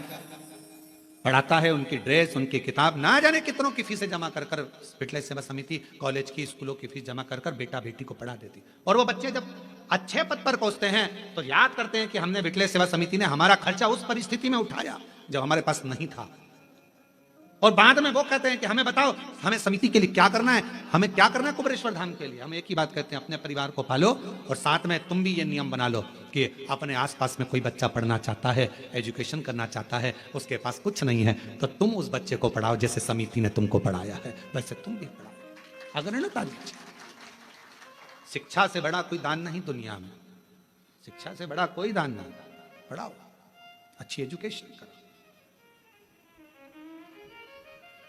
Speaker 1: पढ़ाता है, उनकी ड्रेस, उनकी किताब, ना जाने कितनों की फीसें जमा कर कर विठले सेवा समिति कॉलेज की, स्कूलों की फीस जमा कर कर बेटा बेटी को पढ़ा देती। और वो बच्चे जब अच्छे पद पर पहुंचते हैं तो याद करते हैं कि हमने विठले सेवा समिति ने हमारा खर्चा उस परिस्थिति में उठाया जब हमारे पास नहीं था। और बाद में वो कहते हैं कि हमें बताओ, हमें समिति के लिए क्या करना है, हमें क्या करना है कुबेरेश्वर धाम के लिए। हम एक ही बात कहते हैं, अपने परिवार को पालो और साथ में तुम भी ये नियम बना लो कि अपने आसपास में कोई बच्चा पढ़ना चाहता है, एजुकेशन करना चाहता है, उसके पास कुछ नहीं है, तो तुम उस बच्चे को पढ़ाओ जैसे समिति ने तुमको पढ़ाया है, वैसे तुम भी पढ़ाओ। अग्रणता दीजिए। शिक्षा से बड़ा कोई दान नहीं दुनिया में, शिक्षा से बड़ा कोई दान नहीं। पढ़ाओ, अच्छी एजुकेशन करो,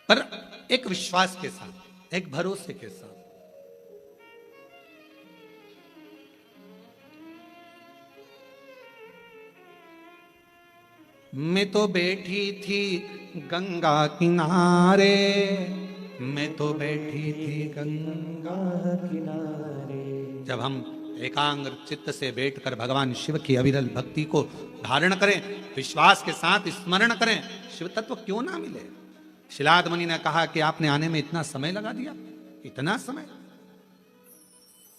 Speaker 1: पर एक विश्वास के साथ, एक भरोसे के साथ। मैं तो बैठी थी गंगा किनारे, मैं तो बैठी थी गंगा किनारे। जब हम एकाग्र चित्त से बैठकर भगवान शिव की अविरल भक्ति को धारण करें, विश्वास के साथ स्मरण करें, शिव तत्व क्यों ना मिले। शिलाद मुनि ने कहा कि आपने आने में इतना समय लगा दिया, इतना समय।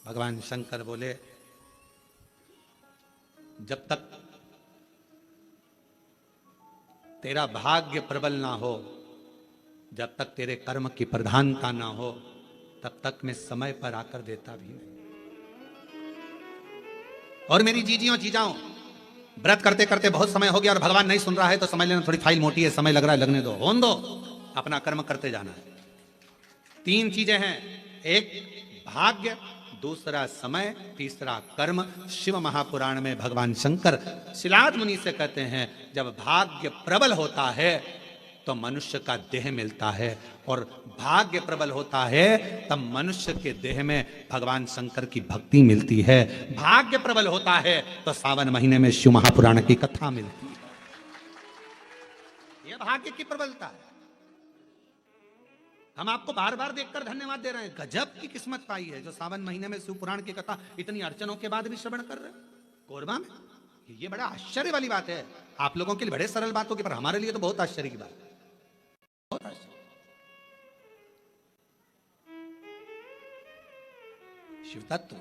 Speaker 1: भगवान शंकर बोले, जब तक तेरा भाग्य प्रबल ना हो, जब तक तेरे कर्म की प्रधानता ना हो, तब तक मैं समय पर आकर देता भी नहीं। और मेरी जीजियों जीजाओं, व्रत करते करते बहुत समय हो गया और भगवान नहीं सुन रहा है तो समझ लेना थोड़ी फाइल मोटी है, समय लग रहा है, लगने दो, होने दो, अपना कर्म करते जाना है। 3 चीजें हैं, एक भाग्य, दूसरा समय, तीसरा कर्म। शिव महापुराण में भगवान शंकर शिलाद मुनि से कहते हैं, जब भाग्य प्रबल होता है तो मनुष्य का देह मिलता है, और भाग्य प्रबल होता है तब मनुष्य के देह में भगवान शंकर की भक्ति मिलती है। भाग्य प्रबल होता है तो सावन महीने में शिव महापुराण की कथा मिलती है। यह भाग्य की प्रबलता है। हम आपको बार बार देखकर धन्यवाद दे रहे हैं, गजब की किस्मत पाई है जो सावन महीने में शिव पुराण की कथा इतनी अड़चनों के बाद भी श्रवण कर रहे हैं कोरबा में। ये बड़ा आश्चर्य वाली बात है। आप लोगों के लिए बड़े सरल बात होगी, पर हमारे लिए तो बहुत आश्चर्य की बात है, बहुत आश्चर्य। शिव तत्व,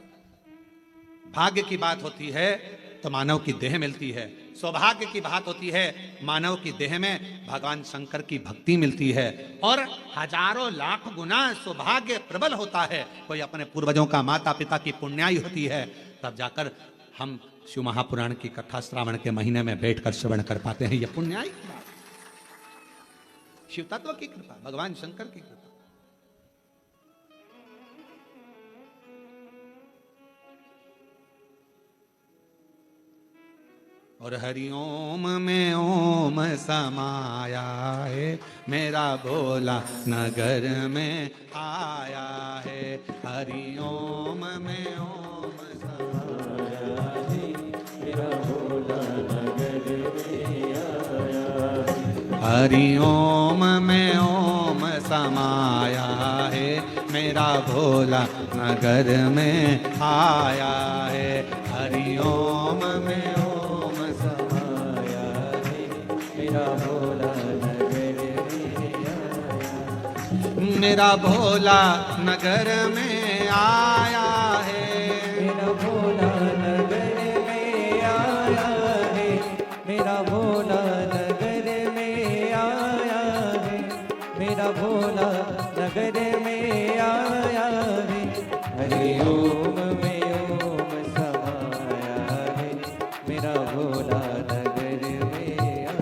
Speaker 1: भाग्य की बात होती है तो मानव की देह मिलती है, सौभाग्य की बात होती है मानव की देह में भगवान शंकर की भक्ति मिलती है, और हजारों लाख गुना सौभाग्य प्रबल होता है। कोई अपने पूर्वजों का, माता पिता की पुण्याई होती है, तब जाकर हम शिव महापुराण की कथा श्रावण के महीने में बैठकर श्रवण कर पाते हैं। यह पुण्याई की बात, शिव तत्व की कृपा, भगवान शंकर की कृपा। और हरिओम में ओम समाया है, मेरा भोला नगर में आया है। हरिओम में ओम समाया है, मेरा भोला नगर में आया है। हरिओम में ओम समाया है, मेरा भोला नगर में आया है। हरिओम में मेरा भोला नगर में आया है,
Speaker 2: मेरा भोला नगर में आया है, मेरा भोला नगर में आया है, मेरा नगर में आया है। हरि ओम में ओम समाया है, मेरा भोला नगर में आया।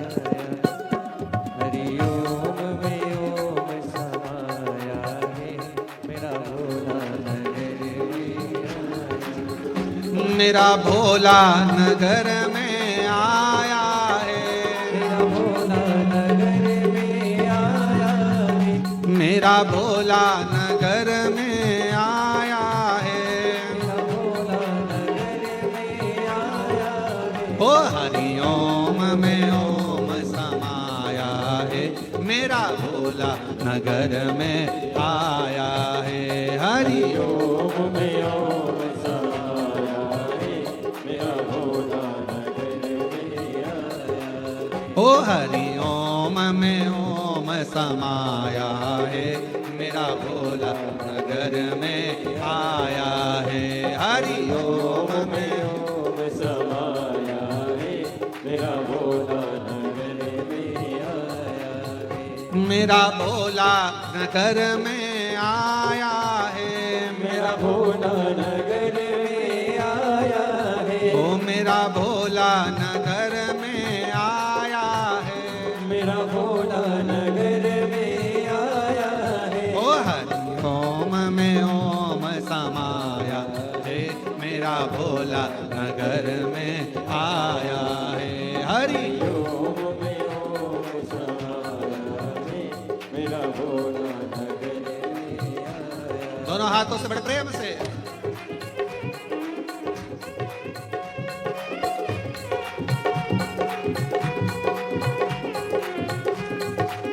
Speaker 2: हरि ओम में ओम समाया है, मेरा भोला नगर में आया।
Speaker 1: मेरा भोला नगर में आया है।
Speaker 2: मेरा भोला नगर में आया है।
Speaker 1: मेरा भोला नगर में आया है।
Speaker 2: मेरा भोला नगर में आया है।
Speaker 1: ओ हरि ओम में ओम समाया है, मेरा भोला नगर में आया है। हरि
Speaker 2: ओम में ओम समाया है, मेरा भोला नगर में आया है।
Speaker 1: ओ हरि ओम में ओम समाया है, मेरा भोला नगर में आया है। हरि ओम में
Speaker 2: ओम समाया है, मेरा भोला नगर में आया है।
Speaker 1: मेरा भोला नगर में आया है।
Speaker 2: मेरा भोला नगर में आया है।
Speaker 1: ओ मेरा भोला नगर में आया है।
Speaker 2: मेरा भोला नगर में आया है।
Speaker 1: ओ हरि ओम में ओम समाया है, मेरा भोला नगर में आया है। हरि
Speaker 2: ओम में ओम समाया है, मेरा भोला नगर में आया है।
Speaker 1: दोनों हाथों से बड़े प्रेम से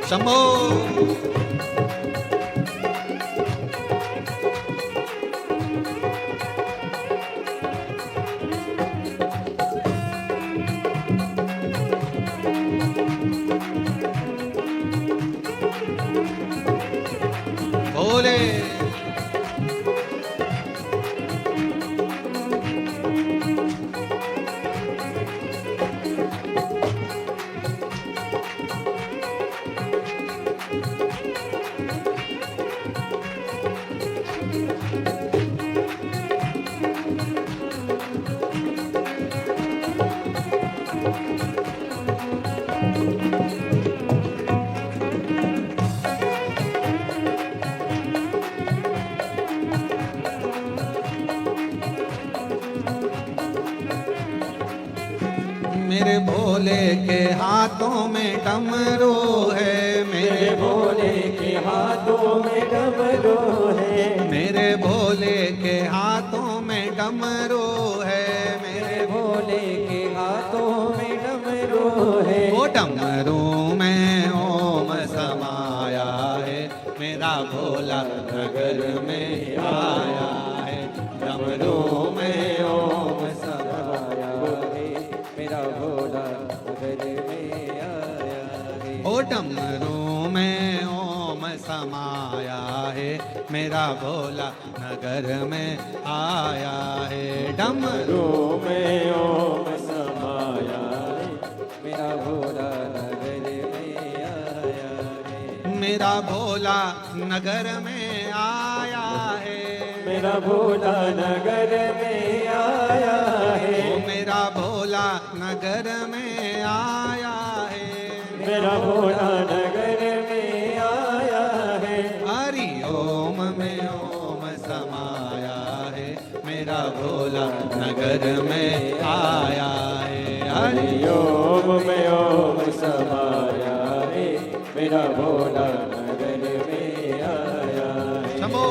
Speaker 1: शंभो। भोले मेरे भोले के हाथों में डमरू है। मेरे
Speaker 2: भोले के हाथों में डमरू है।
Speaker 1: मेरे भोले के हाथों में डमरू है। मेरे
Speaker 2: भोले के हाथों में डमरू है।
Speaker 1: ओ डमरू में ओम समाया है, मेरा भोला नगर में आया है। डमरू में ओम
Speaker 2: समाया है, मेरा भोला नगर में आया है।
Speaker 1: ओ डमरू में ओम समाया है, मेरा भोला नगर में आया है। डमरू
Speaker 2: में ओम समाया है, मेरा भोला नगर में आया है।
Speaker 1: मेरा भोला नगर में आया है।
Speaker 2: मेरा भोला नगर में आया है।
Speaker 1: ओ मेरा भोला नगर में आया है।
Speaker 2: मेरा भोला नगर में आया है।
Speaker 1: हरि ओम में ओम समाया है, मेरा भोला नगर में आया है। हरि
Speaker 2: ओम में ओम समाया है, मेरा भोला नगर में आया है।
Speaker 1: शंभो।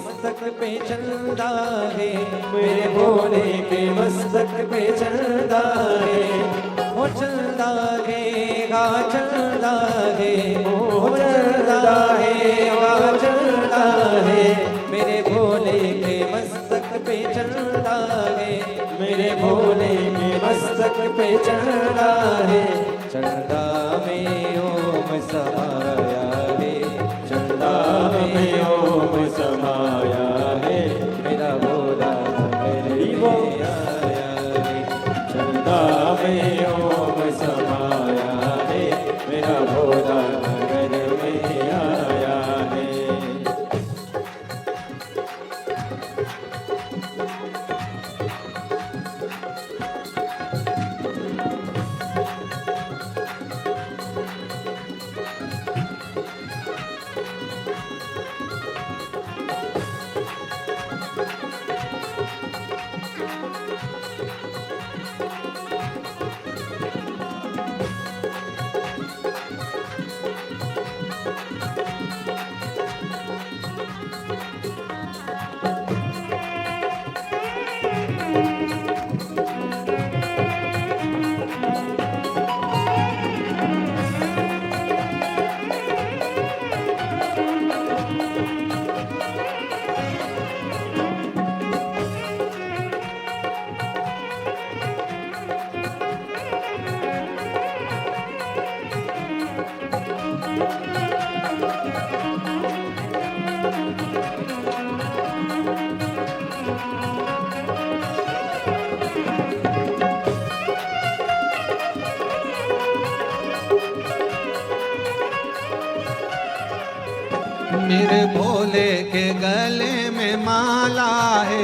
Speaker 2: मस्तक पे चंदा है, मेरे भोले के मस्तक पे चंदा है। वो चंदा है गा चंदा है, वो चंदा है गा चंदा है, मेरे भोले के मस्तक पे चंदा है, मेरे भोले के मस्तक पे चंदा है। चंदा में ओम समाया है, चंदा में ओम समाया है, मेरा भोला मेरे में आया है। चंदा में ओम समाया है, मेरा भोला मेरे में आया है।
Speaker 1: मेरे भोले के गले में माला है,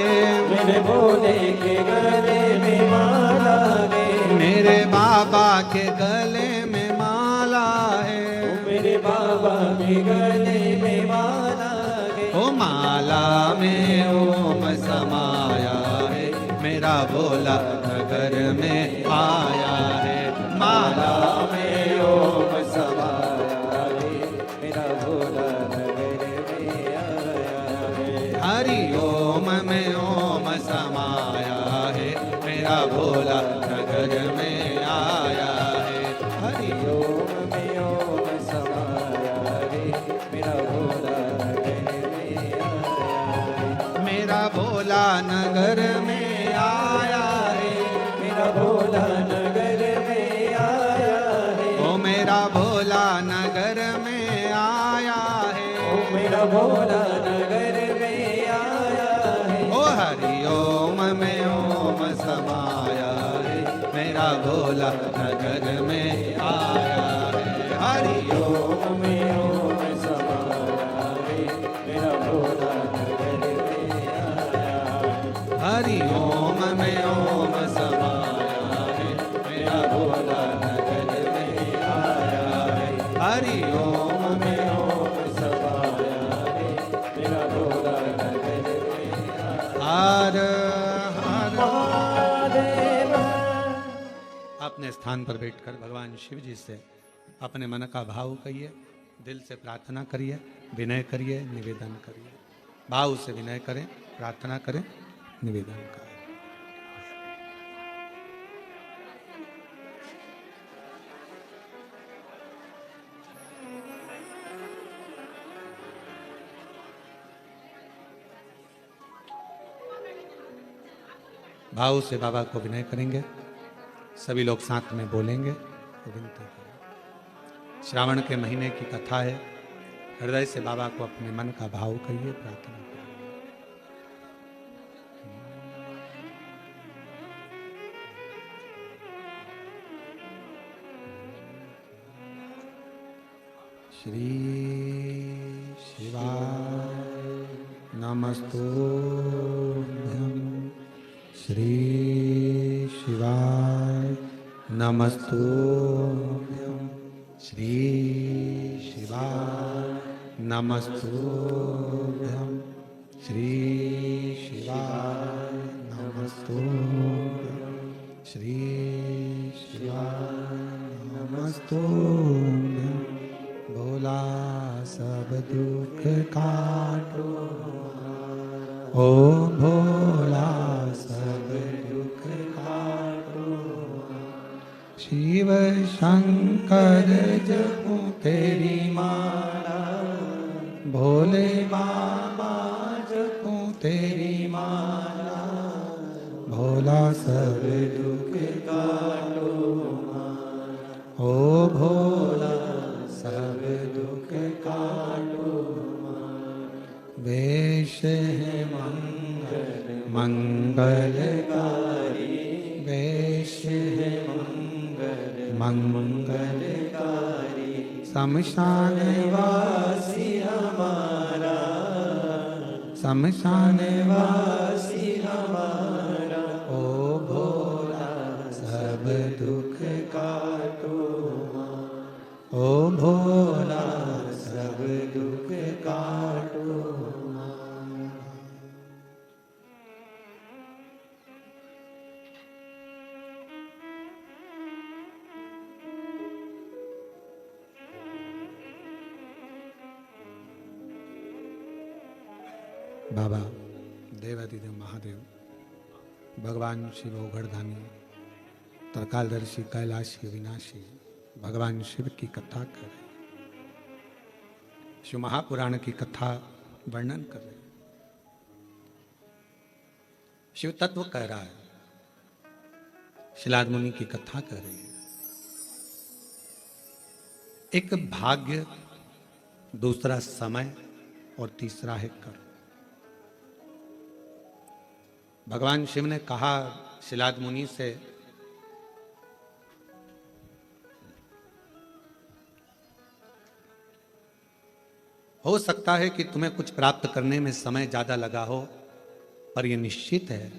Speaker 2: मेरे भोले के गले में माला है,
Speaker 1: मेरे बाबा के गले में माला है,
Speaker 2: मेरे बाबा के गले में माला है।
Speaker 1: ओ माला में ओम समाया है, मेरा भोला नगर में आया है। माला
Speaker 2: में ओम समाया है, मेरा भोला नगर में आया है।
Speaker 1: हरि ओम में ओम समाया है, मेरा भोला नगर में आया है। हरि
Speaker 2: ओम में ओम समाया है, मेरा भोला नगर में आया है।
Speaker 1: मेरा भोला नगर में आया है,
Speaker 2: मेरा भोला नगर में आया है।
Speaker 1: ओ मेरा भोला नगर में आया है।
Speaker 2: ओ मेरा भोला नगर में आया है।
Speaker 1: ओ हरि ओम में ओम समाया है, मेरा भोला नगर में आया है। हरि
Speaker 2: ओम में ओम समाया है, मेरा भोला नगर में आया है।
Speaker 1: हरि ओम में ओम समाया है, मेरा भोला नगर में आया है। हरि ओम में ओम
Speaker 2: समाया है, मेरा भोला नगर में आया
Speaker 1: हर हर
Speaker 2: महादेव।
Speaker 1: अपने स्थान पर बैठकर भगवान शिव जी से अपने मन का भाव कहिए, दिल से प्रार्थना करिए, विनय करिए, निवेदन करिए। भाव से विनय करें, प्रार्थना करें, निवेदन करें। भाव से बाबा को विनय करेंगे, सभी लोग साथ में बोलेंगे, विनती करें। श्रावण के महीने की कथा है, हृदय से बाबा को अपने मन का भाव कहिए, प्रार्थना करिए। श्री शिवाय नमस्तुभ्यं, श्री शिवाय नमस्तुभ्यं, श्री शिवाय नमस्तुभ्यं, श्री शिवाय नमस्तुभ्यं, श्री शिवाय नमस्तुभ्यं। भोला सब दुख काटो ओ भोला सब दुख काटो। शिव शंकर जपूं तेरी माला, भोले बाबा जपूं तेरी माला, भोला सब दुख काटो। ओ भोला सब दुख काटो। वेश है मंगल मंगलकारी, वेश है मंगलकारी, शमशान वासी हमारा, शमशान वासी हमारा। ओ भोला सब दुख काटो। ओ भोला सब दुख काटो। बाबा देवादिदेव महादेव, भगवान शिव ओघड़दानी, तरकालदर्शी, कैलाशी, विनाशी, भगवान शिव की कथा कर रहे, शिव महापुराण की कथा वर्णन कर रहे, शिव तत्व कह रहा है, शिलाद मुनि की कथा कर रही है। एक भाग्य, दूसरा समय और तीसरा है कर्म। भगवान शिव ने कहा शिलाद मुनि से, हो सकता है कि तुम्हें कुछ प्राप्त करने में समय ज्यादा लगा हो, पर यह निश्चित है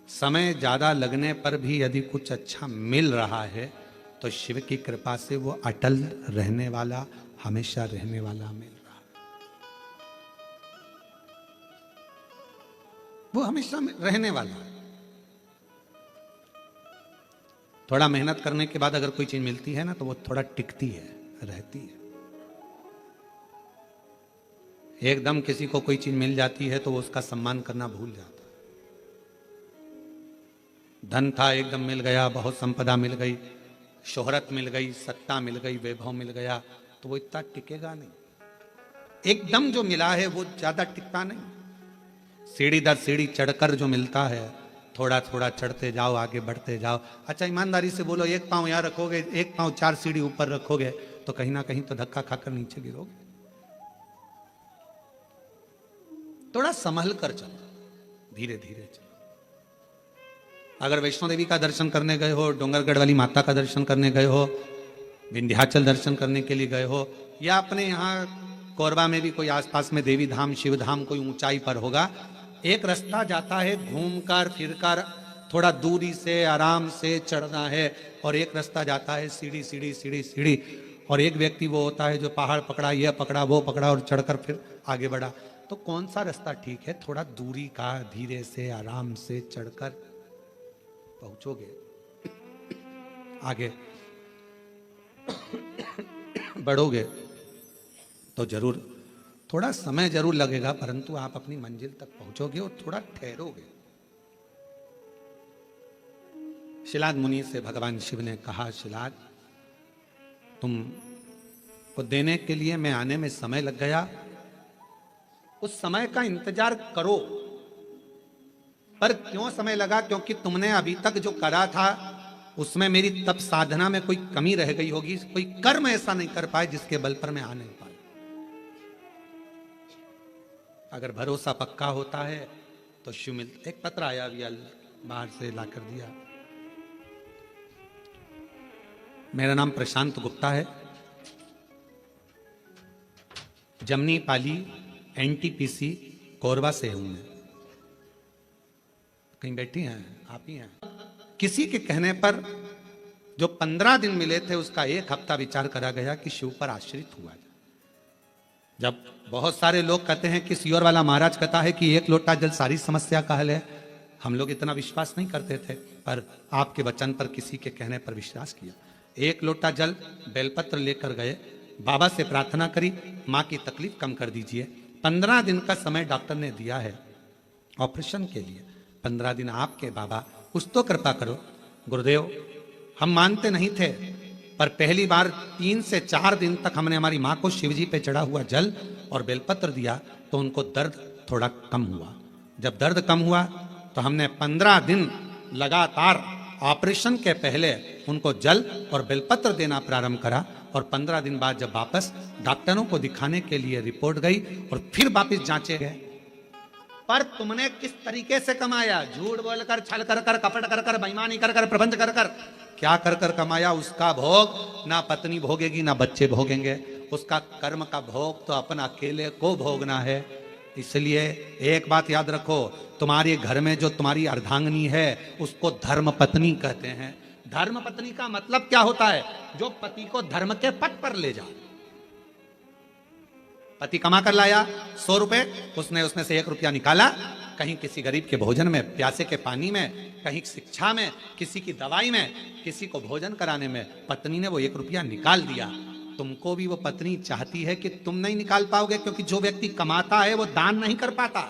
Speaker 1: समय ज्यादा लगने पर भी यदि कुछ अच्छा मिल रहा है तो शिव की कृपा से वो अटल रहने वाला, हमेशा रहने वाला मिल रहा है। वो हमेशा रहने वाला है। थोड़ा मेहनत करने के बाद अगर कोई चीज मिलती है ना तो वो थोड़ा टिकती है, रहती है। एकदम किसी को कोई चीज मिल जाती है तो वो उसका सम्मान करना भूल जाता है। धन था, एकदम मिल गया, बहुत संपदा मिल गई, शोहरत मिल गई, सत्ता मिल गई, वैभव मिल गया, तो वो इतना टिकेगा नहीं। एकदम जो मिला है वो ज्यादा टिकता नहीं। सीढ़ी दर सीढ़ी चढ़कर जो मिलता है, थोड़ा थोड़ा चढ़ते जाओ, आगे बढ़ते जाओ। अच्छा ईमानदारी से बोलो, एक पांव यहां रखोगे, एक पांव 4 सीढ़ी ऊपर रखोगे तो कहीं ना कहीं तो धक्का खाकर नीचे गिरोगे। थोड़ा संभल कर चलो, धीरे धीरे चलो। अगर वैष्णो देवी का दर्शन करने गए हो, डोंगरगढ़ वाली माता का दर्शन करने गए हो, विंध्याचल दर्शन करने के लिए गए हो, या अपने यहाँ कोरबा में भी कोई आसपास में देवी धाम, शिव धाम कोई ऊंचाई पर होगा, एक रास्ता जाता है घूमकर फिरकर, थोड़ा दूरी से आराम से चढ़ना है, और एक रास्ता जाता है सीढ़ी सीढ़ी सीढ़ी सीढ़ी। और एक व्यक्ति वो होता है जो पहाड़ पकड़ा, यह पकड़ा, वो पकड़ा और चढ़कर फिर आगे बढ़ा। तो कौन सा रास्ता ठीक है? थोड़ा दूरी का, धीरे से आराम से चढ़कर पहुंचोगे, आगे बढ़ोगे तो जरूर थोड़ा समय जरूर लगेगा, परंतु आप अपनी मंजिल तक पहुंचोगे और थोड़ा ठहरोगे। शिलाद मुनि से भगवान शिव ने कहा, शिलाद तुम को देने के लिए मैं आने में समय लग गया, उस समय का इंतजार करो। पर क्यों समय लगा? क्योंकि तुमने अभी तक जो करा था उसमें मेरी तप साधना में कोई कमी रह गई होगी, कोई कर्म ऐसा नहीं कर पाए जिसके बल पर मैं आ नहीं पाया। अगर भरोसा पक्का होता है तो शिव मिल। एक पत्र आया अभी बाहर से लाकर दिया। मेरा नाम प्रशांत गुप्ता है, जमनी पाली एनटीपीसी कोरबा से हूं मैं। कहीं बैठी हैं आप ही हैं? किसी के कहने पर जो 15 दिन मिले थे उसका एक हफ्ता विचार करा गया कि शिव पर आश्रित हुआ जाए। जब बहुत सारे लोग कहते हैं कि सियोर वाला महाराज कहता है कि एक लोटा जल सारी समस्या का हल है, हम लोग इतना विश्वास नहीं करते थे, पर आपके वचन पर किसी के कहने पर विश्वास किया। एक लोटा जल बेलपत्र लेकर गए, बाबा से प्रार्थना करी, माँ की तकलीफ कम कर दीजिए। 15 दिन का समय डॉक्टर ने दिया है, ऑपरेशन के लिए 15 दिन आपके बाबा, कुछ तो कृपा करो। गुरुदेव हम मानते नहीं थे, पर पहली बार 3 से 4 दिन तक हमने हमारी माँ को शिवजी पे चढ़ा हुआ जल और बेलपत्र दिया तो उनको दर्द थोड़ा कम हुआ। जब दर्द कम हुआ तो हमने 15 दिन लगातार ऑपरेशन के पहले उनको जल और बेलपत्र देना प्रारंभ करा, और 15 दिन बाद जब वापस डॉक्टरों को दिखाने के लिए रिपोर्ट गई और फिर वापस जांचे गए। पर तुमने किस तरीके से कमाया? झूठ बोलकर, छल कर कर, कपट कर कर, बेईमानी कर कर, प्रबंध कर कर, क्या कर कर कमाया? उसका भोग ना पत्नी भोगेगी ना बच्चे भोगेंगे, उसका कर्म का भोग तो अपना अकेले को भोगना है। इसलिए एक बात याद रखो, तुम्हारे घर में जो तुम्हारी अर्धांगिनी है उसको धर्म पत्नी कहते हैं। धर्म पत्नी का मतलब क्या होता है? जो पति को धर्म के पथ पर ले जाए। पति कमा कर लाया 100 रुपए, उसने उसमें से 1 रुपया निकाला, कहीं किसी गरीब के भोजन में, प्यासे के पानी में, कहीं शिक्षा में, किसी की दवाई में, किसी को भोजन कराने में, पत्नी ने वो 1 रुपया निकाल दिया। तुमको भी वो पत्नी चाहती है कि तुम नहीं निकाल पाओगे, क्योंकि जो व्यक्ति कमाता है वो दान नहीं कर पाता।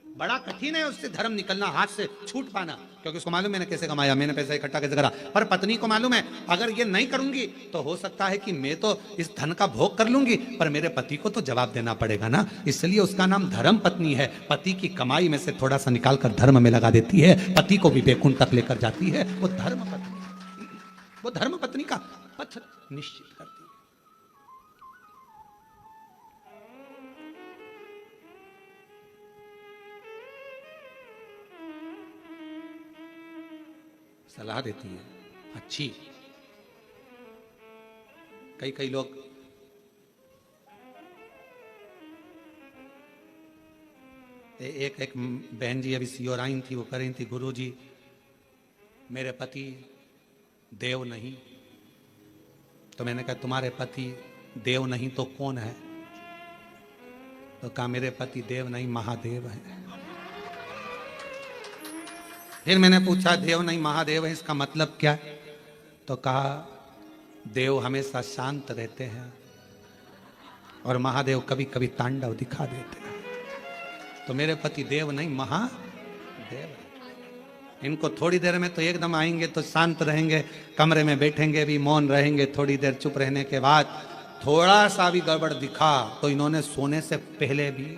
Speaker 1: बड़ा कठिन है उससे धर्म निकलना, हाथ से छूट पाना, क्योंकि उसको मालूम मैंने कैसे कमाया, मैंने पैसा इकट्ठा कैसे करा। पर पत्नी को मालूम है अगर ये नहीं करूंगी तो हो सकता है कि मैं तो इस धन का भोग कर लूंगी, पर मेरे पति को तो जवाब देना पड़ेगा ना। इसलिए उसका नाम धर्म पत्नी है। पति की कमाई में से थोड़ा सा निकाल कर धर्म में लगा देती है, पति को भी बैकुंठ तक लेकर जाती है। वो धर्म पत्नी, वो धर्म पत्नी का पथ निश्चित करती है। सलाह देती है अच्छी। कई लोग एक बहन जी अभी सियोर आई थी, वो कह रही थी, गुरु जी मेरे पति देव नहीं। तो मैंने कहा तुम्हारे पति देव नहीं तो कौन है? तो कहा मेरे पति देव नहीं महादेव है। फिर मैंने पूछा देव नहीं महादेव है इसका मतलब क्या? तो कहा देव हमेशा शांत रहते हैं और महादेव कभी कभी तांडव दिखा देते हैं। तो मेरे पति देव नहीं महादेव है। इनको थोड़ी देर में तो एकदम आएंगे तो शांत रहेंगे, कमरे में बैठेंगे भी मौन रहेंगे, थोड़ी देर चुप रहने के बाद थोड़ा सा भी गड़बड़ दिखा तो इन्होंने सोने से पहले भी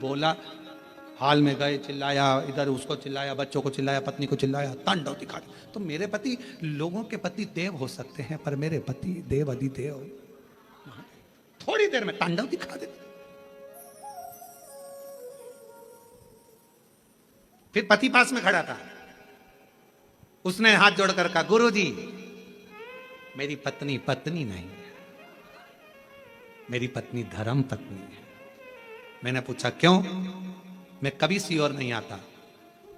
Speaker 1: बोला, हाल में गए चिल्लाया, इधर उसको चिल्लाया, बच्चों को चिल्लाया, पत्नी को चिल्लाया, तांडव दिखा। तो मेरे पति, लोगों के पति देव हो सकते हैं पर मेरे पति देव अधिदेव, थोड़ी देर में तांडव दिखा देते। फिर पति पास में खड़ा था, उसने हाथ जोड़कर कहा गुरुजी मेरी पत्नी पत्नी नहीं है, मेरी पत्नी धर्म पत्नी है। मैंने पूछा क्यों? मैं कभी सीहोर नहीं आता,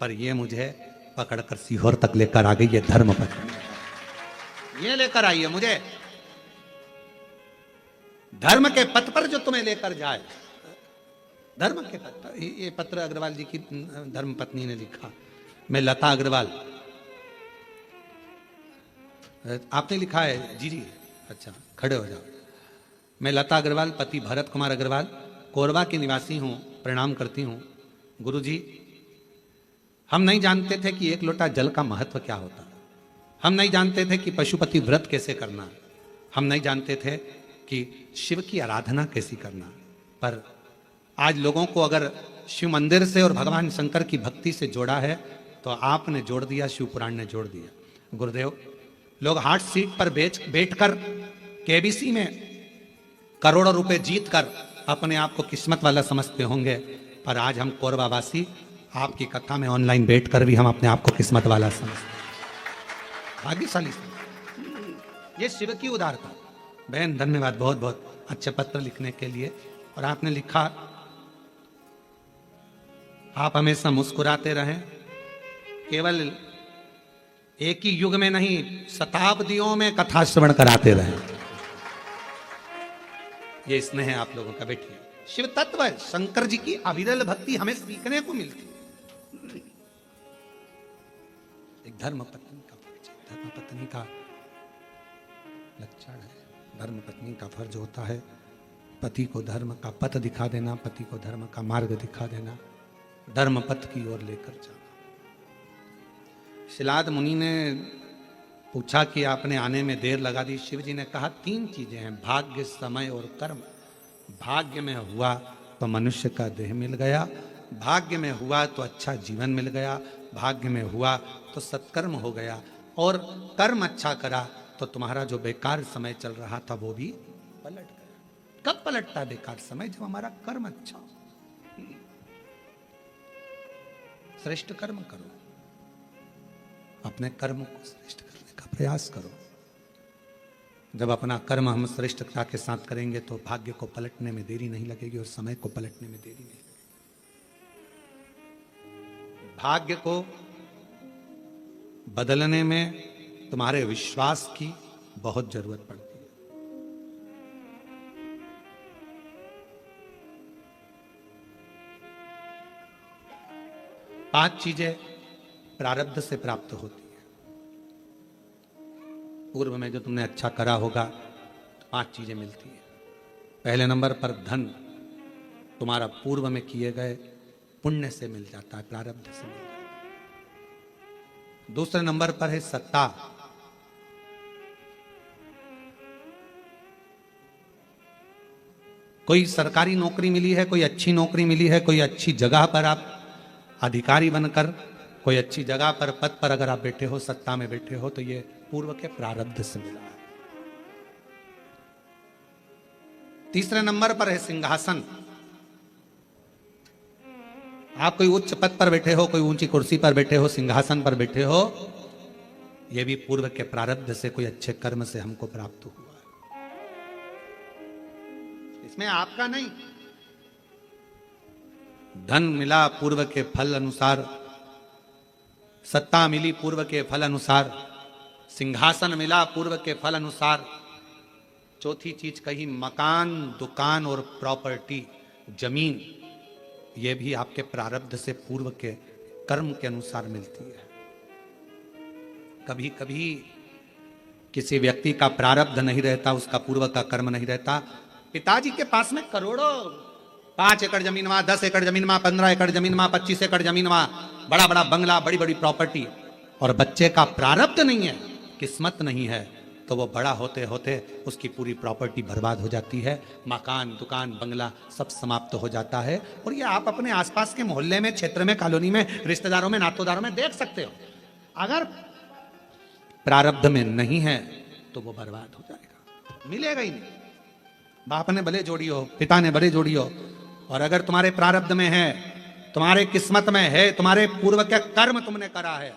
Speaker 1: पर ये मुझे पकड़कर सीहोर तक लेकर आ गई, ये धर्म पत्नी। ये लेकर आई है मुझे धर्म के पथ पर, जो तुम्हें लेकर जाए धर्म के पथ पर। ये पत्र अग्रवाल जी की धर्म पत्नी ने लिखा। मैं लता अग्रवाल, आपने लिखा है? जी जी, अच्छा खड़े हो जाओ। मैं लता अग्रवाल, पति भरत कुमार अग्रवाल, कोरबा की निवासी हूं, प्रणाम करती हूं। गुरुजी हम नहीं जानते थे कि 1 लोटा जल का महत्व क्या होता, हम नहीं जानते थे कि पशुपति व्रत कैसे करना, हम नहीं जानते थे कि शिव की आराधना कैसी करना। पर आज लोगों को अगर शिव मंदिर से और भगवान शंकर की भक्ति से जोड़ा है तो आपने जोड़ दिया, शिव पुराण ने जोड़ दिया। गुरुदेव लोग हार्ट सीट पर बैठकर केबीसी में करोड़ों रुपए जीत कर अपने आप को किस्मत वाला समझते होंगे, पर आज हम कोरबावासी आपकी कथा में ऑनलाइन बैठकर भी हम अपने आप को किस्मत वाला समझते, भाग्यशाली समझते। ये शिव की उदारता। बहन धन्यवाद बहुत बहुत अच्छे पत्र लिखने के लिए। और आपने लिखा आप हमेशा मुस्कुराते रहें, केवल एक ही युग में नहीं शताब्दियों में कथा श्रवण कराते रहें। ये स्नेह है आप लोगों का। बैठिए। शिव तत्व है, शंकर जी की अविरल भक्ति हमें सीखने को मिलती है। एक धर्म पत्नी का परिचय, धर्म पत्नी का लक्षण है। धर्म पत्नी का फर्ज होता है पति को धर्म का पथ दिखा देना, पति को धर्म का मार्ग दिखा देना। धर्म पथ की ओर लेकर जाना। शिलाद मुनि ने पूछा कि आपने आने में देर लगा दी। शिव जी ने कहा 3 चीजें हैं, भाग्य, समय और कर्म। भाग्य में हुआ तो मनुष्य का देह मिल गया, भाग्य में हुआ तो अच्छा जीवन मिल गया, भाग्य में हुआ तो सत्कर्म हो गया, और कर्म अच्छा करा तो तुम्हारा जो बेकार समय चल रहा था वो भी पलट गया। कब पलटता है बेकार समय? जब हमारा कर्म अच्छा हो। श्रेष्ठ कर्म करो, अपने कर्म को श्रेष्ठ करने का प्रयास करो। जब अपना कर्म हम श्रेष्ठता के साथ करेंगे तो भाग्य को पलटने में देरी नहीं लगेगी और समय को पलटने में देरी नहीं लगेगी। भाग्य को बदलने में तुम्हारे विश्वास की बहुत जरूरत पड़ती है। पांच चीजें प्रारब्ध से प्राप्त होती है। पूर्व में जो तुमने अच्छा करा होगा तो 5 चीजें मिलती है। पहले नंबर पर धन, तुम्हारा पूर्व में किए गए पुण्य से मिल जाता है, प्रारब्ध से मिल जाता है। दूसरे नंबर पर है सत्ता। कोई सरकारी नौकरी मिली है, कोई अच्छी नौकरी मिली है, कोई अच्छी जगह पर आप अधिकारी बनकर, कोई अच्छी जगह पर पद पर अगर आप बैठे हो, सत्ता में बैठे हो, तो ये पूर्व के प्रारब्ध से मिला है। तीसरे नंबर पर है सिंहासन। आप कोई उच्च पद पर बैठे हो, कोई ऊंची कुर्सी पर बैठे हो, सिंहासन पर बैठे हो, यह भी पूर्व के प्रारब्ध से, कोई अच्छे कर्म से हमको प्राप्त हुआ है। इसमें आपका नहीं। धन मिला पूर्व के फल अनुसार, सत्ता मिली पूर्व के फल अनुसार, सिंहासन मिला पूर्व के फल अनुसार। चौथी चीज कही मकान, दुकान और प्रॉपर्टी, जमीन, यह भी आपके प्रारब्ध से, पूर्व के कर्म के अनुसार मिलती है। कभी कभी किसी व्यक्ति का प्रारब्ध नहीं रहता, उसका पूर्व का कर्म नहीं रहता। पिताजी के पास में करोड़ों, 5 एकड़ जमीन वहां, 10 एकड़ जमीन वहां, 15 एकड़ जमीन वहां, 25 एकड़ जमीन वहां, बड़ा बड़ा बंगला, बड़ी बड़ी प्रॉपर्टी, और बच्चे का प्रारब्ध नहीं है, किस्मत नहीं है, तो वो बड़ा होते होते उसकी पूरी प्रॉपर्टी बर्बाद हो जाती है। मकान, दुकान, बंगला सब समाप्त हो जाता है। और ये आप अपने आसपास के मोहल्ले में, क्षेत्र में, कॉलोनी में, रिश्तेदारों में, नातोदारों में देख सकते हो। अगर प्रारब्ध में नहीं है तो वो बर्बाद हो जाएगा, मिलेगा ही नहीं। बाप ने भले जोड़ी हो, पिता ने भले जोड़ी हो, और अगर तुम्हारे प्रारब्ध में है, तुम्हारे किस्मत में है, तुम्हारे पूर्व के कर्म तुमने करा है,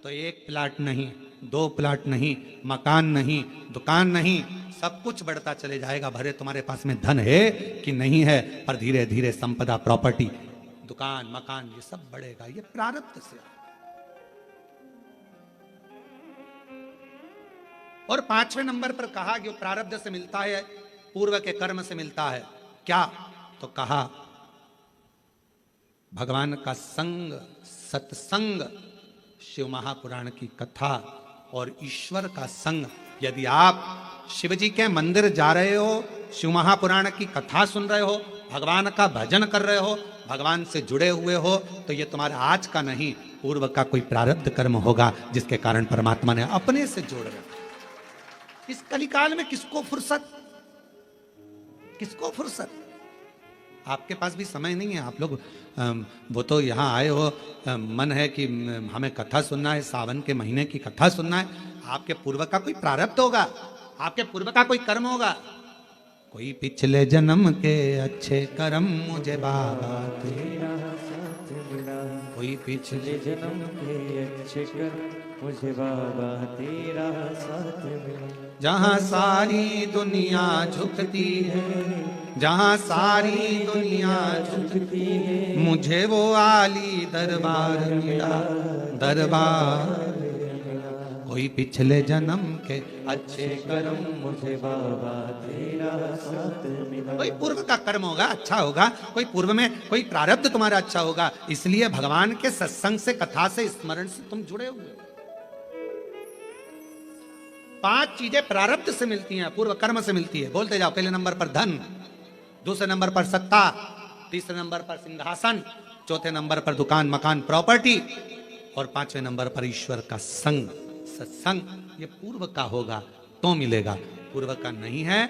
Speaker 1: तो 1 प्लाट नहीं, 2 प्लाट नहीं, मकान नहीं, दुकान नहीं, सब कुछ बढ़ता चले जाएगा। भरे तुम्हारे पास में धन है कि नहीं है, पर धीरे धीरे संपदा, प्रॉपर्टी, दुकान, मकान, ये सब बढ़ेगा। ये प्रारब्ध से। और 5वें नंबर पर कहा कि प्रारब्ध से मिलता है, पूर्व के कर्म से मिलता है। क्या? तो कहा भगवान का संग, सत्संग, शिव महापुराण की कथा और ईश्वर का संग। यदि आप शिव जी के मंदिर जा रहे हो, शिव महापुराण की कथा सुन रहे हो, भगवान का भजन कर रहे हो, भगवान से जुड़े हुए हो, तो ये तुम्हारा आज का नहीं, पूर्व का कोई प्रारब्ध कर्म होगा, जिसके कारण परमात्मा ने अपने से जोड़ रखा। इस कलिकाल में किसको फुर्सत, किसको फुर्सत? आपके पास भी समय नहीं है। आप लोग वो तो यहाँ आए हो, मन है कि हमें कथा सुनना है, सावन के महीने की कथा सुनना है। आपके पूर्व का कोई प्रारब्ध होगा, आपके पूर्व का कोई कर्म होगा। कोई पिछले जन्म के अच्छे कर्म मुझे बाबा तेरा साथ मिला, कोई पिछले
Speaker 2: जन्म के अच्छे कर्म मुझे बाबा तेरा साथ मिला।
Speaker 1: जहाँ सारी दुनिया झुकती है, जहाँ सारी दुनिया झुकती है, मुझे वो आली दरबार मिला, दरबार। कोई पिछले जन्म के अच्छे कर्म
Speaker 2: मुझे बाबा तेरा साथ मिला।
Speaker 1: कोई पूर्व का कर्म होगा, अच्छा होगा, कोई पूर्व में कोई प्रारब्ध तुम्हारा अच्छा होगा, इसलिए भगवान के सत्संग से, कथा से, स्मरण से तुम जुड़े हुए। 5 चीजें प्रारब्ध से मिलती हैं, पूर्व कर्म से मिलती है। बोलते जाओ। पहले नंबर पर धन, दूसरे नंबर पर सत्ता, तीसरे नंबर पर सिंहासन, चौथे नंबर पर दुकान, मकान, प्रॉपर्टी, और पांचवें नंबर पर ईश्वर का संग, सत्संग। ये पूर्व का होगा तो मिलेगा, पूर्व का नहीं है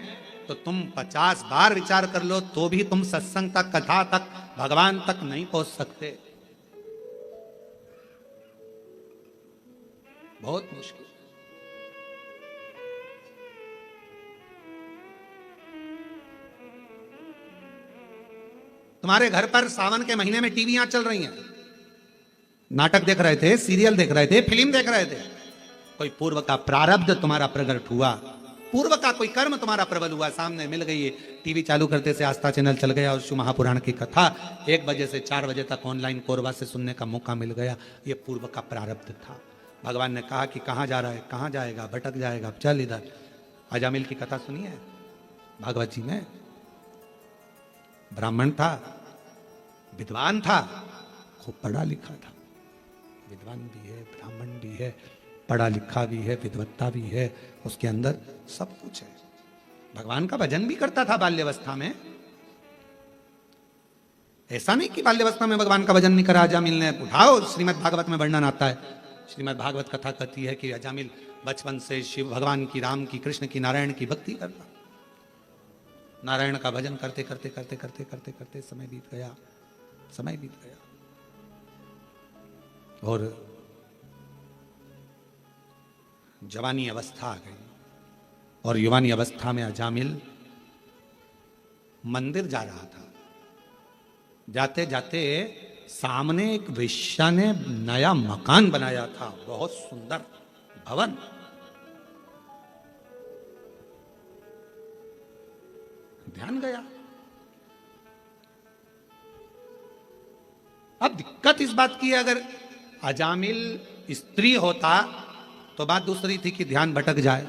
Speaker 1: तो तुम 50 बार विचार कर लो तो भी तुम सत्संग तक, कथा तक, भगवान तक नहीं पहुंच सकते। बहुत मुश्किल। तुम्हारे घर पर सावन के महीने में टीवियां चल रही हैं, नाटक देख रहे थे, सीरियल देख रहे थे, फिल्म देख रहे थे, कोई पूर्व का प्रारब्ध तुम्हारा प्रकट हुआ, पूर्व का कोई कर्म तुम्हारा प्रबल हुआ, सामने मिल गई है। टीवी चालू करते से आस्था चैनल चल गया और शिव महापुराण की कथा 1 बजे से 4 बजे तक ऑनलाइन कोरबा से सुनने का मौका मिल गया। ये पूर्व का प्रारब्ध था। भगवान ने कहा कि कहाँ जा रहा है, कहाँ जाएगा, भटक जाएगा, चल इधर। अजामिल की कथा सुनी है भागवत जी में? ब्राह्मण था, विद्वान था, खूब पढ़ा लिखा था, विद्वान भी है, ब्राह्मण भी है, पढ़ा लिखा भी है, विद्वत्ता भी है, उसके अंदर सब कुछ है। भगवान का भजन भी करता था बाल्यावस्था में। ऐसा नहीं कि बाल्यावस्था में भगवान का भजन नहीं करा अजामिल ने। उठाओ, श्रीमद् भागवत में वर्णन आता है। श्रीमद् भागवत कथा कहती है कि अजामिल बचपन से शिव भगवान की, राम की, कृष्ण की, नारायण की भक्ति करता। नारायण का भजन करते करते करते करते करते करते समय बीत गया, समय बीत गया। और जवानी अवस्था आ गई और युवानी अवस्था में अजामिल मंदिर जा रहा था। जाते जाते सामने एक वेश्या ने नया मकान बनाया था, बहुत सुंदर भवन। ध्यान गया। अब दिक्कत इस बात की है, अगर अजामिल स्त्री होता तो बात दूसरी थी कि ध्यान भटक जाए।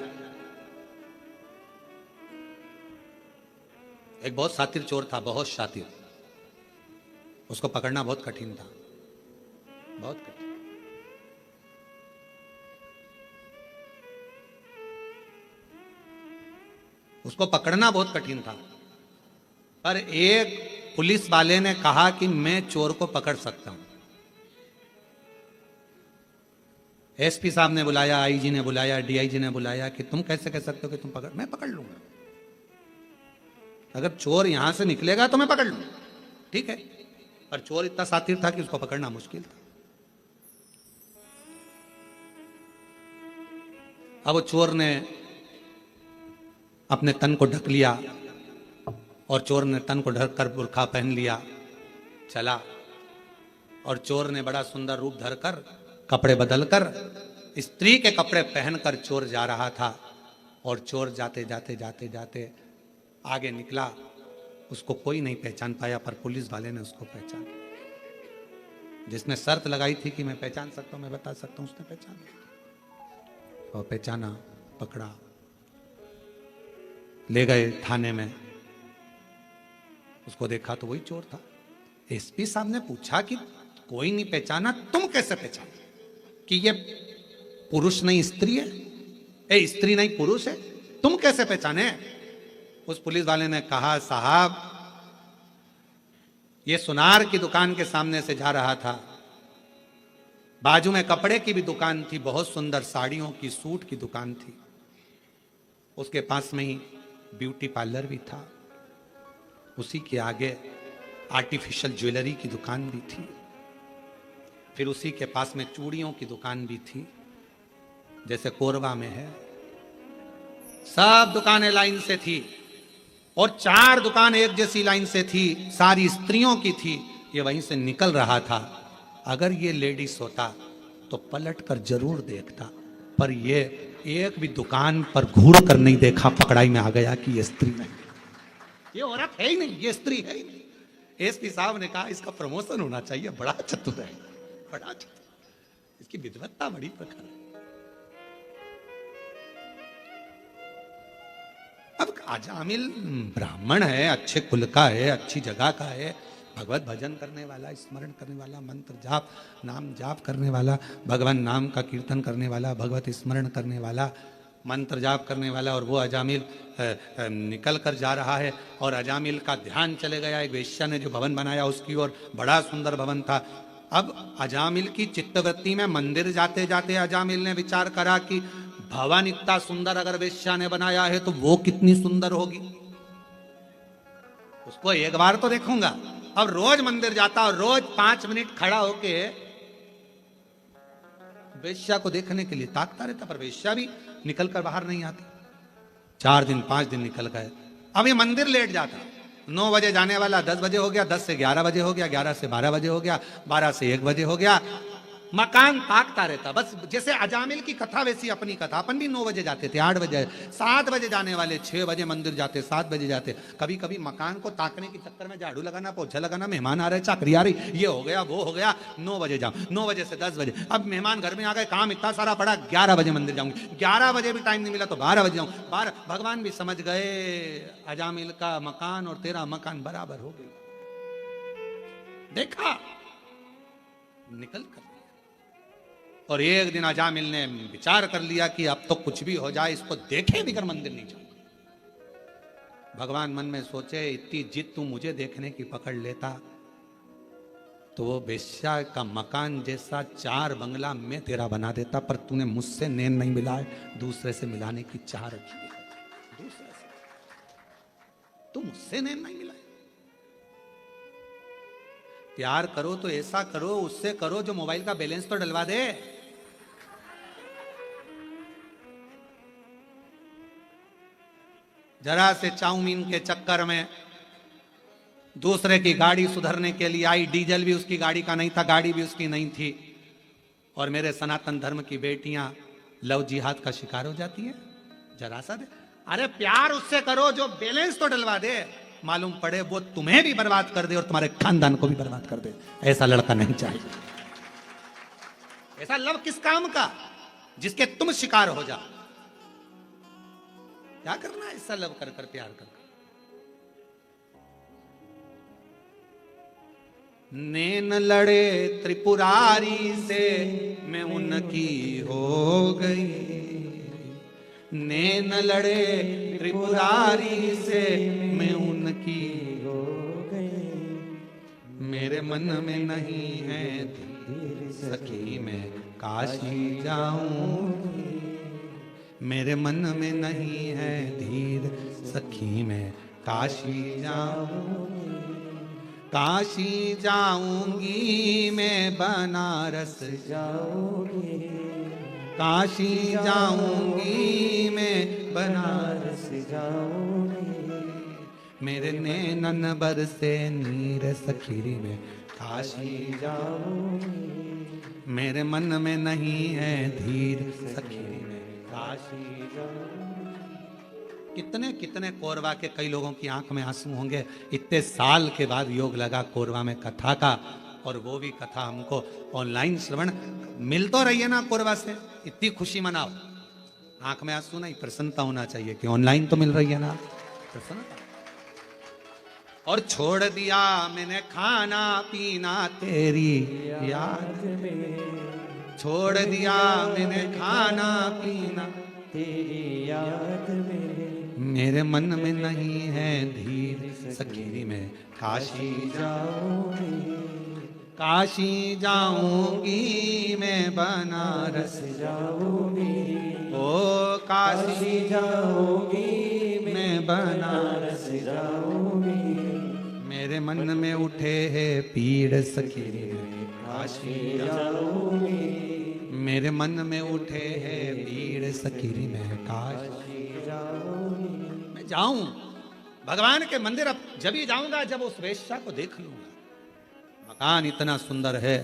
Speaker 1: एक बहुत शातिर चोर था, बहुत शातिर, उसको पकड़ना बहुत कठिन था, बहुत कठिन। उसको पकड़ना बहुत कठिन था, पर एक पुलिस वाले ने कहा कि मैं चोर को पकड़ सकता हूं। एसपी साहब ने बुलाया, आईजी ने बुलाया, डीआईजी ने बुलाया कि तुम कैसे कह सकते हो कि तुम पकड़? मैं पकड़ लूंगा, अगर चोर यहां से निकलेगा तो मैं पकड़ लूंगा, ठीक है। पर चोर इतना शातिर था कि उसको पकड़ना मुश्किल था। अब वो चोर ने अपने तन को ढक लिया और चोर ने तन को ढक कर बुर्खा पहन लिया, चला। और चोर ने बड़ा सुंदर रूप धरकर, कपड़े बदलकर, स्त्री के कपड़े पहनकर चोर जा रहा था। और चोर जाते जाते जाते जाते आगे निकला, उसको कोई नहीं पहचान पाया, पर पुलिस वाले ने उसको पहचान। जिसने शर्त लगाई थी कि मैं पहचान सकता हूं, मैं बता सकता हूं, उसने पहचाना। और पहचाना, पकड़ा, ले गए थाने में। उसको देखा तो वही चोर था। एसपी साहब ने पूछा कि कोई नहीं पहचाना, तुम कैसे पहचाना कि ये पुरुष नहीं स्त्री है, ए स्त्री नहीं पुरुष है, तुम कैसे पहचाने? उस पुलिस वाले ने कहा, साहब ये सुनार की दुकान के सामने से जा रहा था, बाजू में कपड़े की भी दुकान थी, बहुत सुंदर साड़ियों की, सूट की दुकान थी, उसके पास में ही ब्यूटी पार्लर भी था, उसी के आगे आर्टिफिशियल ज्वेलरी की दुकान भी थी, फिर उसी के पास में चूड़ियों की दुकान भी थी, जैसे कोरबा में है। सब दुकानें लाइन से थी और 4 दुकान एक जैसी लाइन से थी, सारी स्त्रियों की थी। ये वहीं से निकल रहा था। अगर ये लेडीज होता तो पलट कर जरूर देखता, पर ये एक भी दुकान पर घूर कर नहीं देखा, पकड़ाई में आ गया कि ये स्त्री नहीं, ये औरत है ही नहीं, ये स्त्री है ही नहीं। एसपी साहब ने कहा इसका प्रमोशन होना चाहिए, बड़ा चतुर है, बड़ा चतुर, इसकी विद्वत्ता बड़ी प्रखर है। अब अजामिल ब्राह्मण है, अच्छे कुल का है, अच्छी जगह का है, भगवत भजन करने वाला, स्मरण करने वाला, मंत्र जाप, नाम जाप करने वाला, भगवान नाम का कीर्तन करने वाला, भगवत स्मरण करने वाला, मंत्र जाप करने वाला, और वो अजामिल निकल कर जा रहा है और अजामिल का ध्यान चले गया एक वेश्या ने जो भवन बनाया उसकी ओर। बड़ा सुंदर भवन था। अब अजामिल की चित्तवृत्ति में मंदिर जाते जाते अजामिल ने विचार करा कि भवन इतना सुंदर अगर वेश्या ने बनाया है तो वो कितनी सुंदर होगी, उसको एक बार तो देखूंगा। अब रोज मंदिर जाता और रोज 5 मिनट खड़ा होके वेश्या को देखने के लिए ताकता रहता, पर वेश्या भी निकल कर बाहर नहीं आती। 4 दिन 5 दिन निकल गए। अब ये मंदिर लेट जाता, 9 बजे जाने वाला 10 बजे हो गया, 10 से 11 बजे हो गया, 11 से 12 बजे हो गया, 12 से 1 बजे हो गया। मकान ताकता रहता। बस जैसे अजामिल की कथा वैसी अपनी कथा। अपन भी 9 बजे जाते थे, 8 बजे, 7 बजे जाने वाले, 6 बजे मंदिर जाते, 7 बजे जाते। कभी कभी मकान को ताकने के चक्कर में झाड़ू लगाना, पोछा लगाना, मेहमान आ रहे, चाकरी आ रही, ये हो गया वो हो गया, 9 बजे जाऊं, 9 बजे से 10 बजे। अब मेहमान घर में आ गए, काम इतना सारा पड़ा, 11 बजे मंदिर जाऊंगी, 11 बजे भी टाइम नहीं मिला तो 12 बजे जाऊं। 12 भगवान भी समझ गए अजामिल का मकान और तेरा मकान बराबर हो गया। देखा, निकल कर। और एक दिन अजामिल ने विचार कर लिया कि अब तो कुछ भी हो जाए, इसको देखे बिगर मंदिर नहीं जाऊंगा। भगवान मन में सोचे, इतनी जिद तू मुझे देखने की पकड़ लेता तो वो वेश्या का मकान जैसा 4 बंगला मैं तेरा बना देता, पर तूने मुझसे नैन नहीं मिलाए, दूसरे से मिलाने की चाह रखी है। दूसरे से तू मुझसे नैन नहीं मिलाए। प्यार करो तो ऐसा करो, उससे करो जो मोबाइल का बैलेंस तो डलवा दे। जरा से चाउमीन के चक्कर में दूसरे की गाड़ी सुधरने के लिए आई। डीजल भी उसकी गाड़ी का नहीं था, गाड़ी भी उसकी नहीं थी। और मेरे सनातन धर्म की बेटियां लव जिहाद का शिकार हो जाती हैं। जरा सा दे, अरे प्यार उससे करो जो बैलेंस तो डलवा दे, मालूम पड़े वो तुम्हें भी बर्बाद कर दे और तुम्हारे खानदान को भी बर्बाद कर दे। ऐसा लड़का नहीं चाहिए। ऐसा लव किस काम का जिसके तुम शिकार हो जाओ। क्या करना है ऐसा लव कर कर, प्यार कर कर। नैन लड़े त्रिपुरारी से मैं उनकी हो गई, नैन लड़े त्रिपुरारी से मैं उनकी हो गई। मेरे मन में नहीं है धीर सखी मैं काशी जाऊं, मेरे मन में नहीं है धीर सखी मैं काशी जाऊंगी, काशी जाऊंगी मैं बनारस जाऊंगी, काशी जाऊंगी मैं बनारस जाऊंगी। मेरे नैनन बरसे नीर सखी में काशी जाऊंगी, मेरे मन में नहीं है धीर सखी में काशी जाऊंगी। कितने कितने कोरवा के कई लोगों की आंख में आंसू होंगे। इतने साल के बाद योग लगा कोरवा में कथा का, और वो भी कथा हमको ऑनलाइन श्रवण मिल तो रही है ना कोरवा से, इतनी खुशी मनाओ। आंख में आंसू नहीं, प्रसन्नता होना चाहिए कि ऑनलाइन तो मिल रही है ना, प्रसन्नता। और छोड़ दिया मैंने खाना पीना तेरी याद में, छोड़ दिया मैंने खाना पीना तेरी याद में। मेरे मन में नहीं है धीर सखी में काशी जाऊंगी, काशी जाऊंगी मैं बनारस जाऊंगी, ओ काशी जाऊंगी मैं बनारस जाऊंगी। मेरे मन में उठे है पीड़ सखी में काशी जाऊंगी, मेरे मन में उठे है पीड़ सखी में काशी जाऊंगी। मैं जाऊं भगवान के मंदिर, अब जब ही जाऊंगा जब उस वेश्या को देख लूंगा। मकान इतना सुंदर है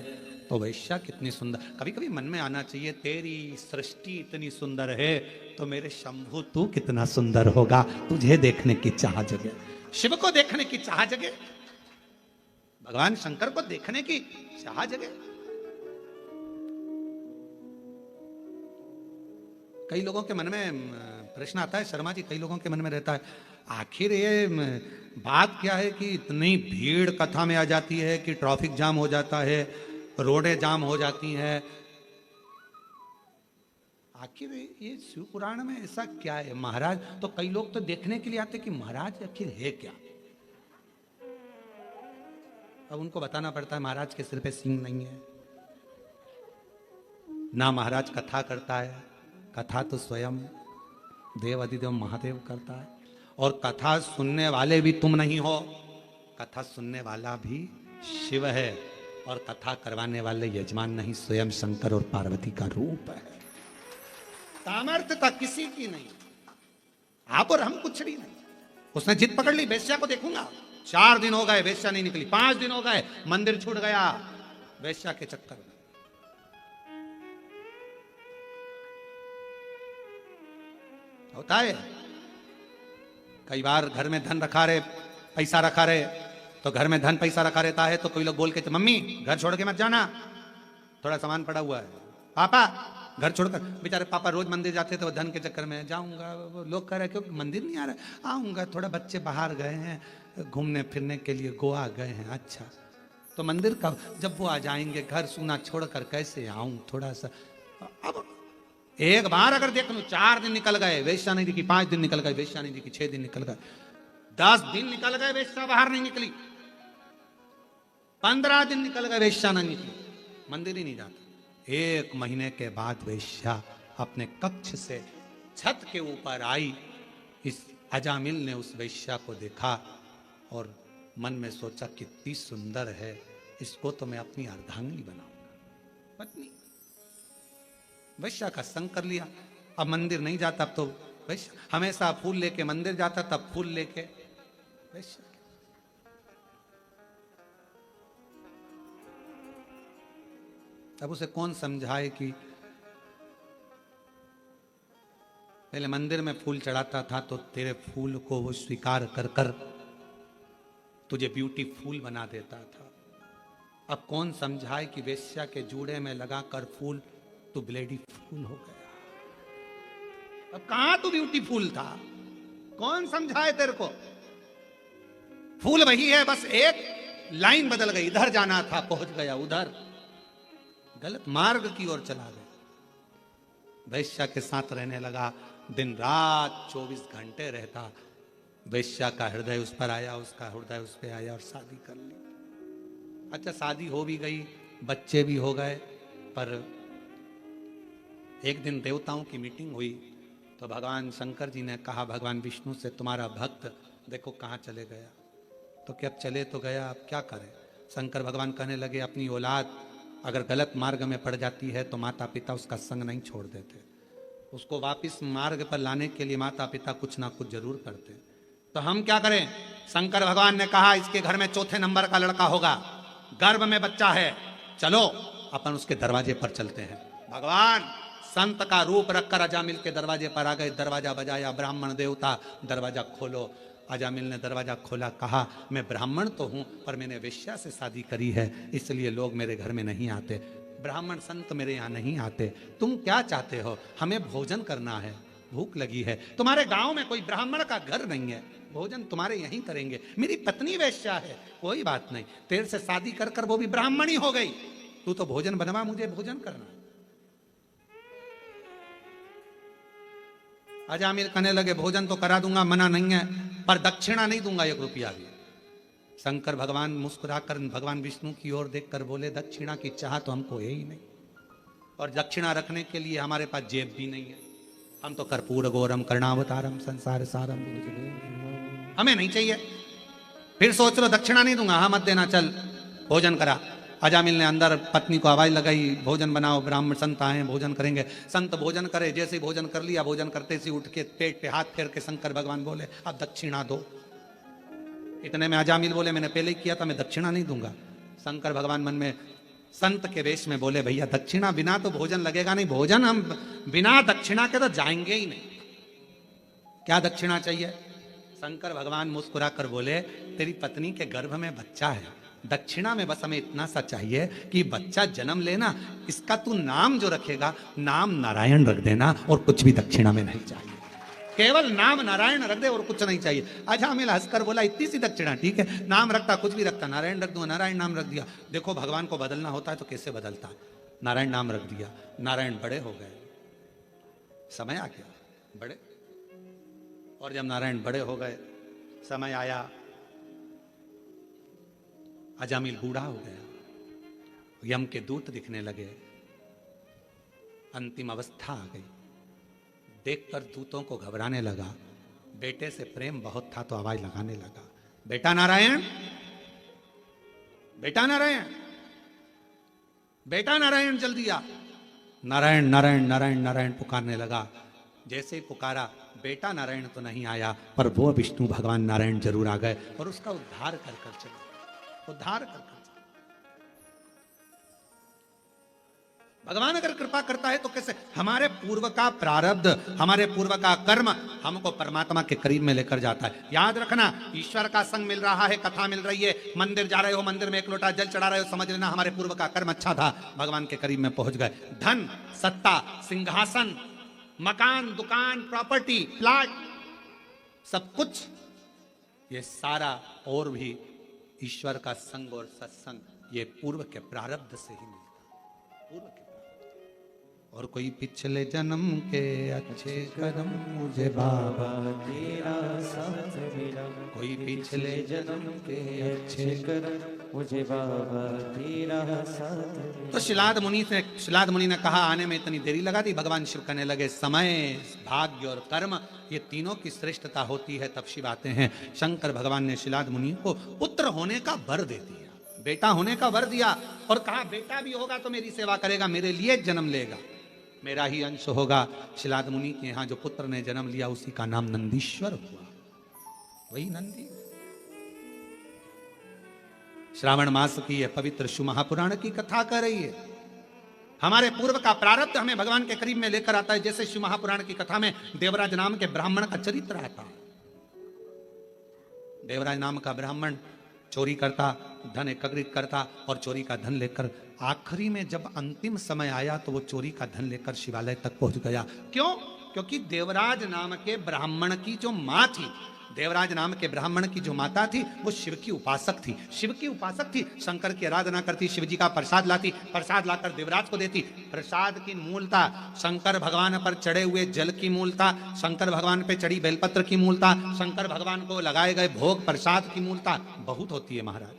Speaker 1: तो वेश्या कितनी सुंदर। कभी कभी मन में आना चाहिए, तेरी सृष्टि इतनी सुंदर है तो मेरे शंभु तू कितना सुंदर होगा। तुझे देखने की चाह जगे, शिव को देखने की चाह जगे, भगवान शंकर को देखने की चाह जगे। कई लोगों के मन में प्रश्न आता है, शर्मा जी, कई लोगों के मन में रहता है, आखिर ये बात क्या है कि इतनी भीड़ कथा में आ जाती है कि ट्रैफिक जाम हो जाता है, रोडें जाम हो जाती हैं। आखिर ये शिव पुराण में ऐसा क्या है महाराज? तो कई लोग तो देखने के लिए आते कि महाराज आखिर है क्या। अब उनको बताना पड़ता है महाराज के सिर पे सींग नहीं है ना, महाराज कथा करता है, कथा तो स्वयं देव अधिदेव महादेव करता है, और कथा सुनने वाले भी तुम नहीं हो, कथा सुनने वाला भी शिव है, और कथा करवाने वाले यजमान नहीं, स्वयं शंकर और पार्वती का रूप है। सामर्थ्यता किसी की नहीं, आप और हम कुछ भी नहीं। उसने जिद पकड़ ली, वेश्या को देखूंगा। 4 दिन हो गए वेश्या नहीं निकली, 5 दिन हो गए मंदिर छूट गया वेश्या के चक्कर में। होता है कई बार घर में धन रखा रहे, पैसा रखा रहे, तो घर में धन पैसा रखा रहता है तो कोई लोग बोल के मम्मी घर छोड़ के मत जाना, थोड़ा सामान पड़ा हुआ है। पापा घर छोड़कर, बेचारे पापा रोज मंदिर जाते थे, वो धन के चक्कर में जाऊंगा, लोग कह रहे क्यों मंदिर नहीं आ रहा, आऊंगा, थोड़ा बच्चे बाहर गए हैं घूमने फिरने के लिए, गोवा गए हैं। अच्छा तो मंदिर का जब वो आ जाएंगे, घर सूना छोड़कर कैसे आऊं, थोड़ा सा। अब एक बार अगर देख लूं 4 दिन निकल गए वेश्या नहीं दिखी, 5 दिन निकल गए वेश्या नहीं दिखी, 6 दिन निकल गए, 10 दिन निकल गए वेश्या बाहर नहीं निकली, 15 दिन निकल गए वेश्या नहीं निकली, मंदिर ही नहीं जाता। 1 महीने के बाद वेश्या अपने कक्ष से छत के ऊपर आई। इस अजामिल ने उस वेश्या को देखा और मन में सोचा कितनी सुंदर है, इसको तो मैं अपनी अर्धांगिनी बनाऊंगा, पत्नी। वेश्या का संग कर लिया। अब मंदिर नहीं जाता, अब तो वेश्या हमेशा फूल लेके मंदिर जाता, तब फूल लेके वेश्या। अब उसे कौन समझाए कि पहले मंदिर में फूल चढ़ाता था तो तेरे फूल को वो स्वीकार कर कर तुझे ब्यूटीफुल बना देता था। अब कौन समझाए कि वेश्या के जूड़े में लगाकर फूल तू ब्लेडी फूल हो गया। अब कहां तू ब्यूटीफुल था, कौन समझाए तेरे को? फूल वही है, बस एक लाइन बदल गई, इधर जाना था पहुंच गया उधर, गलत मार्ग की ओर चला गया। वेश्या के साथ रहने लगा, दिन रात 24 घंटे रहता। वेश्या का हृदय उस पर आया, उसका हृदय उस पर आया और शादी कर ली। अच्छा शादी हो भी गई, बच्चे भी हो गए, पर एक दिन देवताओं की मीटिंग हुई तो भगवान शंकर जी ने कहा भगवान विष्णु से, तुम्हारा भक्त देखो कहाँ चले गया। तो क्या अब चले तो गया, अब क्या करें? शंकर भगवान कहने लगे अपनी औलाद अगर गलत मार्ग में पड़ जाती है तो माता पिता उसका संग नहीं छोड़ देते, उसको वापस मार्ग पर लाने के लिए माता पिता कुछ ना कुछ जरूर करते। तो हम क्या करें? शंकर भगवान ने कहा इसके घर में 4थे नंबर का लड़का होगा, गर्भ में बच्चा है, चलो अपन उसके दरवाजे पर चलते हैं। भगवान संत का रूप रखकर अजामिल के दरवाजे पर आ गए, दरवाजा बजाया, ब्राह्मण देवता दरवाजा खोलो। अजामिल ने दरवाजा खोला, कहा मैं ब्राह्मण तो हूं पर मैंने वेश्या से शादी करी है, इसलिए लोग मेरे घर में नहीं आते, ब्राह्मण संत मेरे यहाँ नहीं आते। तुम क्या चाहते हो? हमें भोजन करना है, भूख लगी है। तुम्हारे गांव में कोई ब्राह्मण का घर नहीं है, भोजन तुम्हारे यहीं करेंगे। मेरी पत्नी वेश्या है, कोई बात नहीं, तेरे से शादी कर कर वो भी ब्राह्मणी हो गई, तू तो भोजन बनवा, मुझे भोजन करना। अजामिल कहने लगे भोजन तो करा दूंगा, मना नहीं है, पर दक्षिणा नहीं दूंगा 1 रुपया भी। शंकर भगवान मुस्कुराकर भगवान विष्णु की ओर देखकर बोले दक्षिणा की चाह तो हमको है ही नहीं, और दक्षिणा रखने के लिए हमारे पास जेब भी नहीं है, हम तो कर्पूर गौरम कर्णावतारम संसार सारम, हमें नहीं चाहिए। फिर सोच लो दक्षिणा नहीं दूंगा, हाँ मत देना, चल भोजन करा। अजामिल ने अंदर पत्नी को आवाज लगाई, भोजन बनाओ, ब्राह्मण संत आए भोजन करेंगे। संत भोजन करे, जैसे भोजन कर लिया, भोजन करते से उठ के पेट पे हाथ फेर के शंकर भगवान बोले अब दक्षिणा दो। इतने में अजामिल बोले मैंने पहले ही किया था, मैं दक्षिणा नहीं दूंगा। शंकर भगवान मन में संत के वेश में बोले भैया दक्षिणा बिना तो भोजन लगेगा नहीं, भोजन हम बिना दक्षिणा के तो जाएंगे ही नहीं, क्या दक्षिणा चाहिए? शंकर भगवान मुस्कुरा कर बोले तेरी पत्नी के गर्भ में बच्चा है, दक्षिणा में बस हमें इतना सा चाहिए कि बच्चा जन्म लेना, इसका तू नाम जो रखेगा नाम नारायण रख देना, और कुछ भी दक्षिणा में नहीं चाहिए, केवल नाम नारायण रख दे और कुछ नहीं चाहिए। अजामिल हंसकर बोला इतनी सी दक्षिणा ठीक है, नाम रखता कुछ भी रखता, नारायण रख दूंगा, नारायण नाम रख दिया। देखो भगवान को बदलना होता है तो कैसे बदलता है, नारायण नाम रख दिया, नारायण बड़े हो गए। समय आ गया, बड़े। और जब नारायण बड़े हो गए, समय आया, अजामिल बूढ़ा हो गया, यम के दूत दिखने लगे, अंतिम अवस्था आ गई। देखकर दूतों को घबराने लगा। बेटे से प्रेम बहुत था तो आवाज लगाने लगा, बेटा नारायण, बेटा नारायण, बेटा नारायण, जल्दी आ। नारायण नारायण नारायण नारायण पुकारने लगा। जैसे ही पुकारा, बेटा नारायण तो नहीं आया, पर वो विष्णु भगवान नारायण जरूर आ गए और उसका उद्धार कर कर चले, उद्धार कर कर। भगवान अगर कृपा करता है तो कैसे? हमारे पूर्व का प्रारब्ध, हमारे पूर्व का कर्म हमको परमात्मा के करीब में लेकर जाता है। याद रखना, ईश्वर का संग मिल रहा है, कथा मिल रही है, मंदिर जा रहे हो, मंदिर में एक लोटा जल चढ़ा रहे हो, समझ लेना हमारे पूर्व का कर्म अच्छा था, भगवान के करीब में पहुंच गए। धन, सत्ता, सिंहासन, मकान, दुकान, प्रॉपर्टी, प्लाट, सब कुछ, ये सारा और भी ईश्वर का संग और सत्संग ये पूर्व के प्रारब्ध से ही मिलता, पूर्व के। और कोई पिछले जन्म के अच्छे कर्म मुझे बाबा
Speaker 2: तेरा साथ मिला,
Speaker 1: कोई पिछले
Speaker 2: जन्म के अच्छे कर्म मुझे बाबा तेरा साथ मिला।
Speaker 1: तो शिलाद मुनि ने कहा, आने में इतनी देरी लगा दी। भगवान शिव कहने लगे, समय, भाग्य और कर्म ये तीनों की श्रेष्ठता होती है तब शिव आते हैं। शंकर भगवान ने शिलाद मुनि को पुत्र होने का वर दे दिया, बेटा होने का वर दिया और कहा, बेटा भी होगा तो मेरी सेवा करेगा, मेरे लिए जन्म लेगा, मेरा ही अंश होगा। शिलाद मुनि के यहां जो पुत्र ने जन्म लिया उसी का नाम नंदीश्वर हुआ, वही नंदी। श्रावण मास की यह पवित्र शिव महापुराण की कथा कर रही है। हमारे पूर्व का प्रारब्ध हमें भगवान के करीब में लेकर आता है। जैसे शिव महापुराण की कथा में देवराज नाम के ब्राह्मण का चरित्र आता है। देवराज नाम का ब्राह्मण चोरी करता, धन एकत्रित करता और चोरी का धन लेकर आखिरी में जब अंतिम समय आया तो वो चोरी का धन लेकर शिवालय तक पहुंच गया। क्यों? क्योंकि देवराज नाम के ब्राह्मण की जो मां थी, देवराज नाम के ब्राह्मण की जो माता थी वो शिव की उपासक थी, शिव की उपासक थी। शंकर की आराधना करती, शिव जी का प्रसाद लाती, प्रसाद लाकर देवराज को देती। प्रसाद की मूलता शंकर भगवान पर चढ़े हुए जल की मूलता, शंकर भगवान पे चढ़ी बेलपत्र की मूलता, शंकर भगवान को लगाए गए भोग प्रसाद की मूलता बहुत होती है महाराज।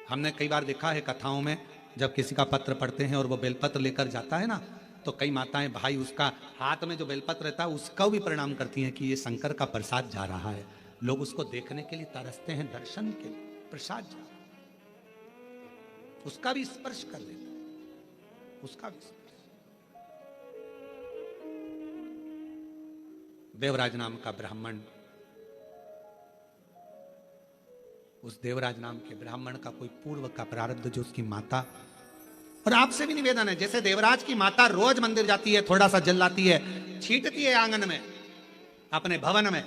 Speaker 1: हमने कई बार देखा है कथाओं में, जब किसी का पत्र पढ़ते हैं और वो बेलपत्र लेकर जाता है ना, तो कई माताएं भाई उसका हाथ में जो बेलपत्र रहता है उसका भी प्रणाम करती हैं कि ये शंकर का प्रसाद जा रहा है। लोग उसको देखने के लिए तरसते हैं, दर्शन के लिए, प्रसाद जा रहा है, उसका भी स्पर्श कर लेते हैं, उसका भी स्पर्श। देवराज नाम का ब्राह्मण, उस देवराज नाम के ब्राह्मण का कोई पूर्व का प्रारब्ध जो उसकी माता, और आपसे भी निवेदन है, जैसे देवराज की माता रोज मंदिर जाती है, थोड़ा सा जल लाती है, छींटती है आंगन में, अपने भवन में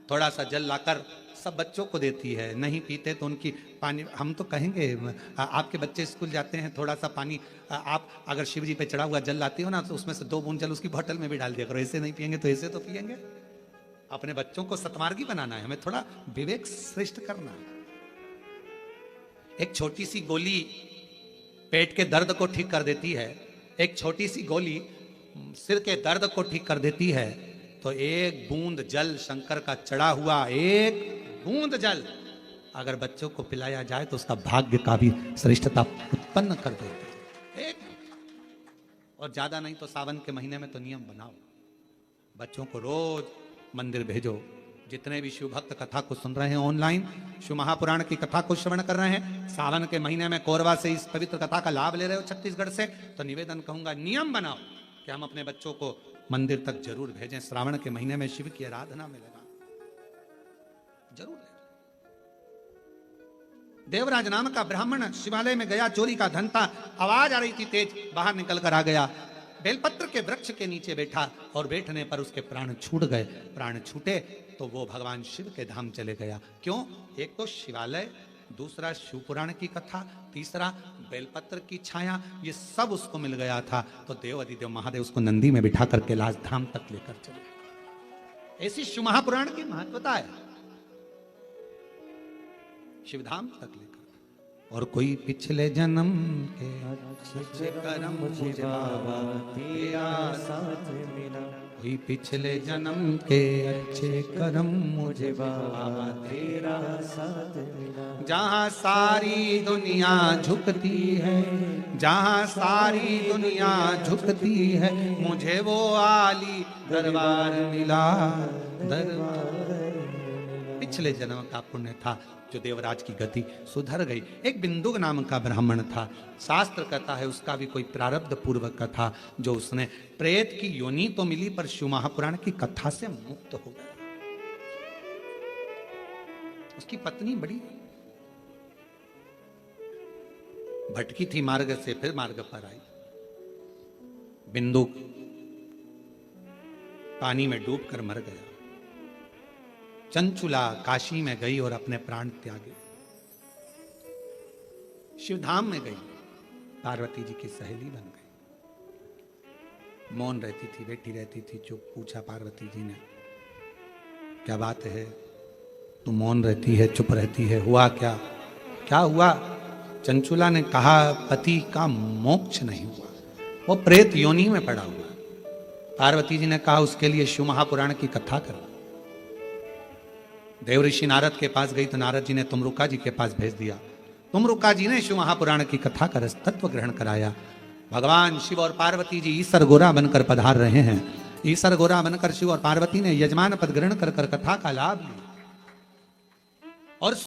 Speaker 1: थोड़ा सा जल लाकर सब बच्चों को देती है। नहीं पीते तो उनकी पानी, हम तो कहेंगे आपके बच्चे स्कूल जाते हैं, थोड़ा सा पानी आप अगर शिव जी पे चढ़ा हुआ जल लाती हो ना, तो उसमें से 2 बूंद जल उसकी बोतल में भी डाल दिया करो। ऐसे नहीं पियेंगे तो ऐसे तो पियेंगे। अपने बच्चों को सतमार्गी बनाना है, हमें थोड़ा विवेक श्रेष्ठ करना है। एक छोटी सी गोली पेट के दर्द को ठीक कर देती है, एक छोटी सी गोली सिर के दर्द को ठीक कर देती है। तो एक बूंद जल शंकर का चढ़ा हुआ, एक बूंद जल अगर बच्चों को पिलाया जाए तो उसका भाग्य का भी श्रेष्ठता उत्पन्न कर देते हैं। और ज्यादा नहीं तो सावन के महीने में तो नियम बनाओ, बच्चों को रोज मंदिर भेजो। जितने भी शिव भक्त कथा को सुन रहे हैं ऑनलाइन, शिव महापुराण की कथा को श्रवण कर रहे हैं, सावन के महीने में कोरबा से इस पवित्र कथा का लाभ ले रहे हो छत्तीसगढ़ से, तो निवेदन कहूंगा नियम बनाओ कि हम अपने बच्चों को मंदिर तक जरूर भेजें। श्रावण के महीने में शिव की आराधना में लगा जरूर ले। देवराज नाम का ब्राह्मण शिवालय में गया, चोरी का धन था, आवाज आ रही थी तेज, बाहर निकल कर आ गया, बेलपत्र के वृक्ष के नीचे बैठा और बैठने पर उसके प्राण छूट गए। प्राण छूटे तो वो भगवान शिव के धाम चले गया। क्यों? एक तो शिवालय, दूसरा शिव पुराण की कथा, तीसरा बेलपत्र की छाया, ये सब उसको मिल गया था। तो देव अधिदेव महादेव उसको नंदी में बिठा कर कैलाश धाम तक लेकर चले। ऐसी शिव महापुराण की महत्वता है, शिवधाम तक लेकर। और कोई पिछले जन्म के
Speaker 2: अच्छे कर्म मुझे बाबा तेरा साथ मिला,
Speaker 1: कोई पिछले जन्म के अच्छे कर्म मुझे
Speaker 2: बाबा तेरा साथ मिला।
Speaker 1: जहाँ सारी दुनिया झुकती है, जहाँ सारी दुनिया झुकती है, मुझे वो आली दरबार मिला, दरबार। पिछले जन्म का पुण्य था जो देवराज की गति सुधर गई। एक बिंदु नाम का ब्राह्मण था, शास्त्र कहता है उसका भी कोई प्रारब्ध पूर्वक का था, जो उसने प्रेत की योनि तो मिली पर शिव महापुराण की कथा से मुक्त हो गया। उसकी पत्नी बड़ी भटकी थी मार्ग से, फिर मार्ग पर आई। बिंदु पानी में डूबकर मर गया। चंचुला काशी में गई और अपने प्राण त्यागे, शिवधाम में गई, पार्वती जी की सहेली बन गई। मौन रहती थी, बैठी रहती थी, चुप। पूछा पार्वती जी ने, क्या बात है, तू मौन रहती है, चुप रहती है, हुआ क्या, क्या हुआ? चंचुला ने कहा, पति का मोक्ष नहीं हुआ, वो प्रेत योनि में पड़ा हुआ। पार्वती जी ने कहा, उसके लिए शिव महापुराण की कथा करो। देव ऋषि नारद के पास गई तो नारद जी ने तुमरुका जी के पास भेज दिया। तुमरुका जी ने शिव महापुराण की कथा कर तत्व ग्रहण कराया। भगवान शिव और पार्वती जी ईसर गोरा बनकर पधार रहे हैं। ईसर गोरा बनकर शिव और पार्वती ने यजमान पद ग्रहण कर कथा का लाभ लिया।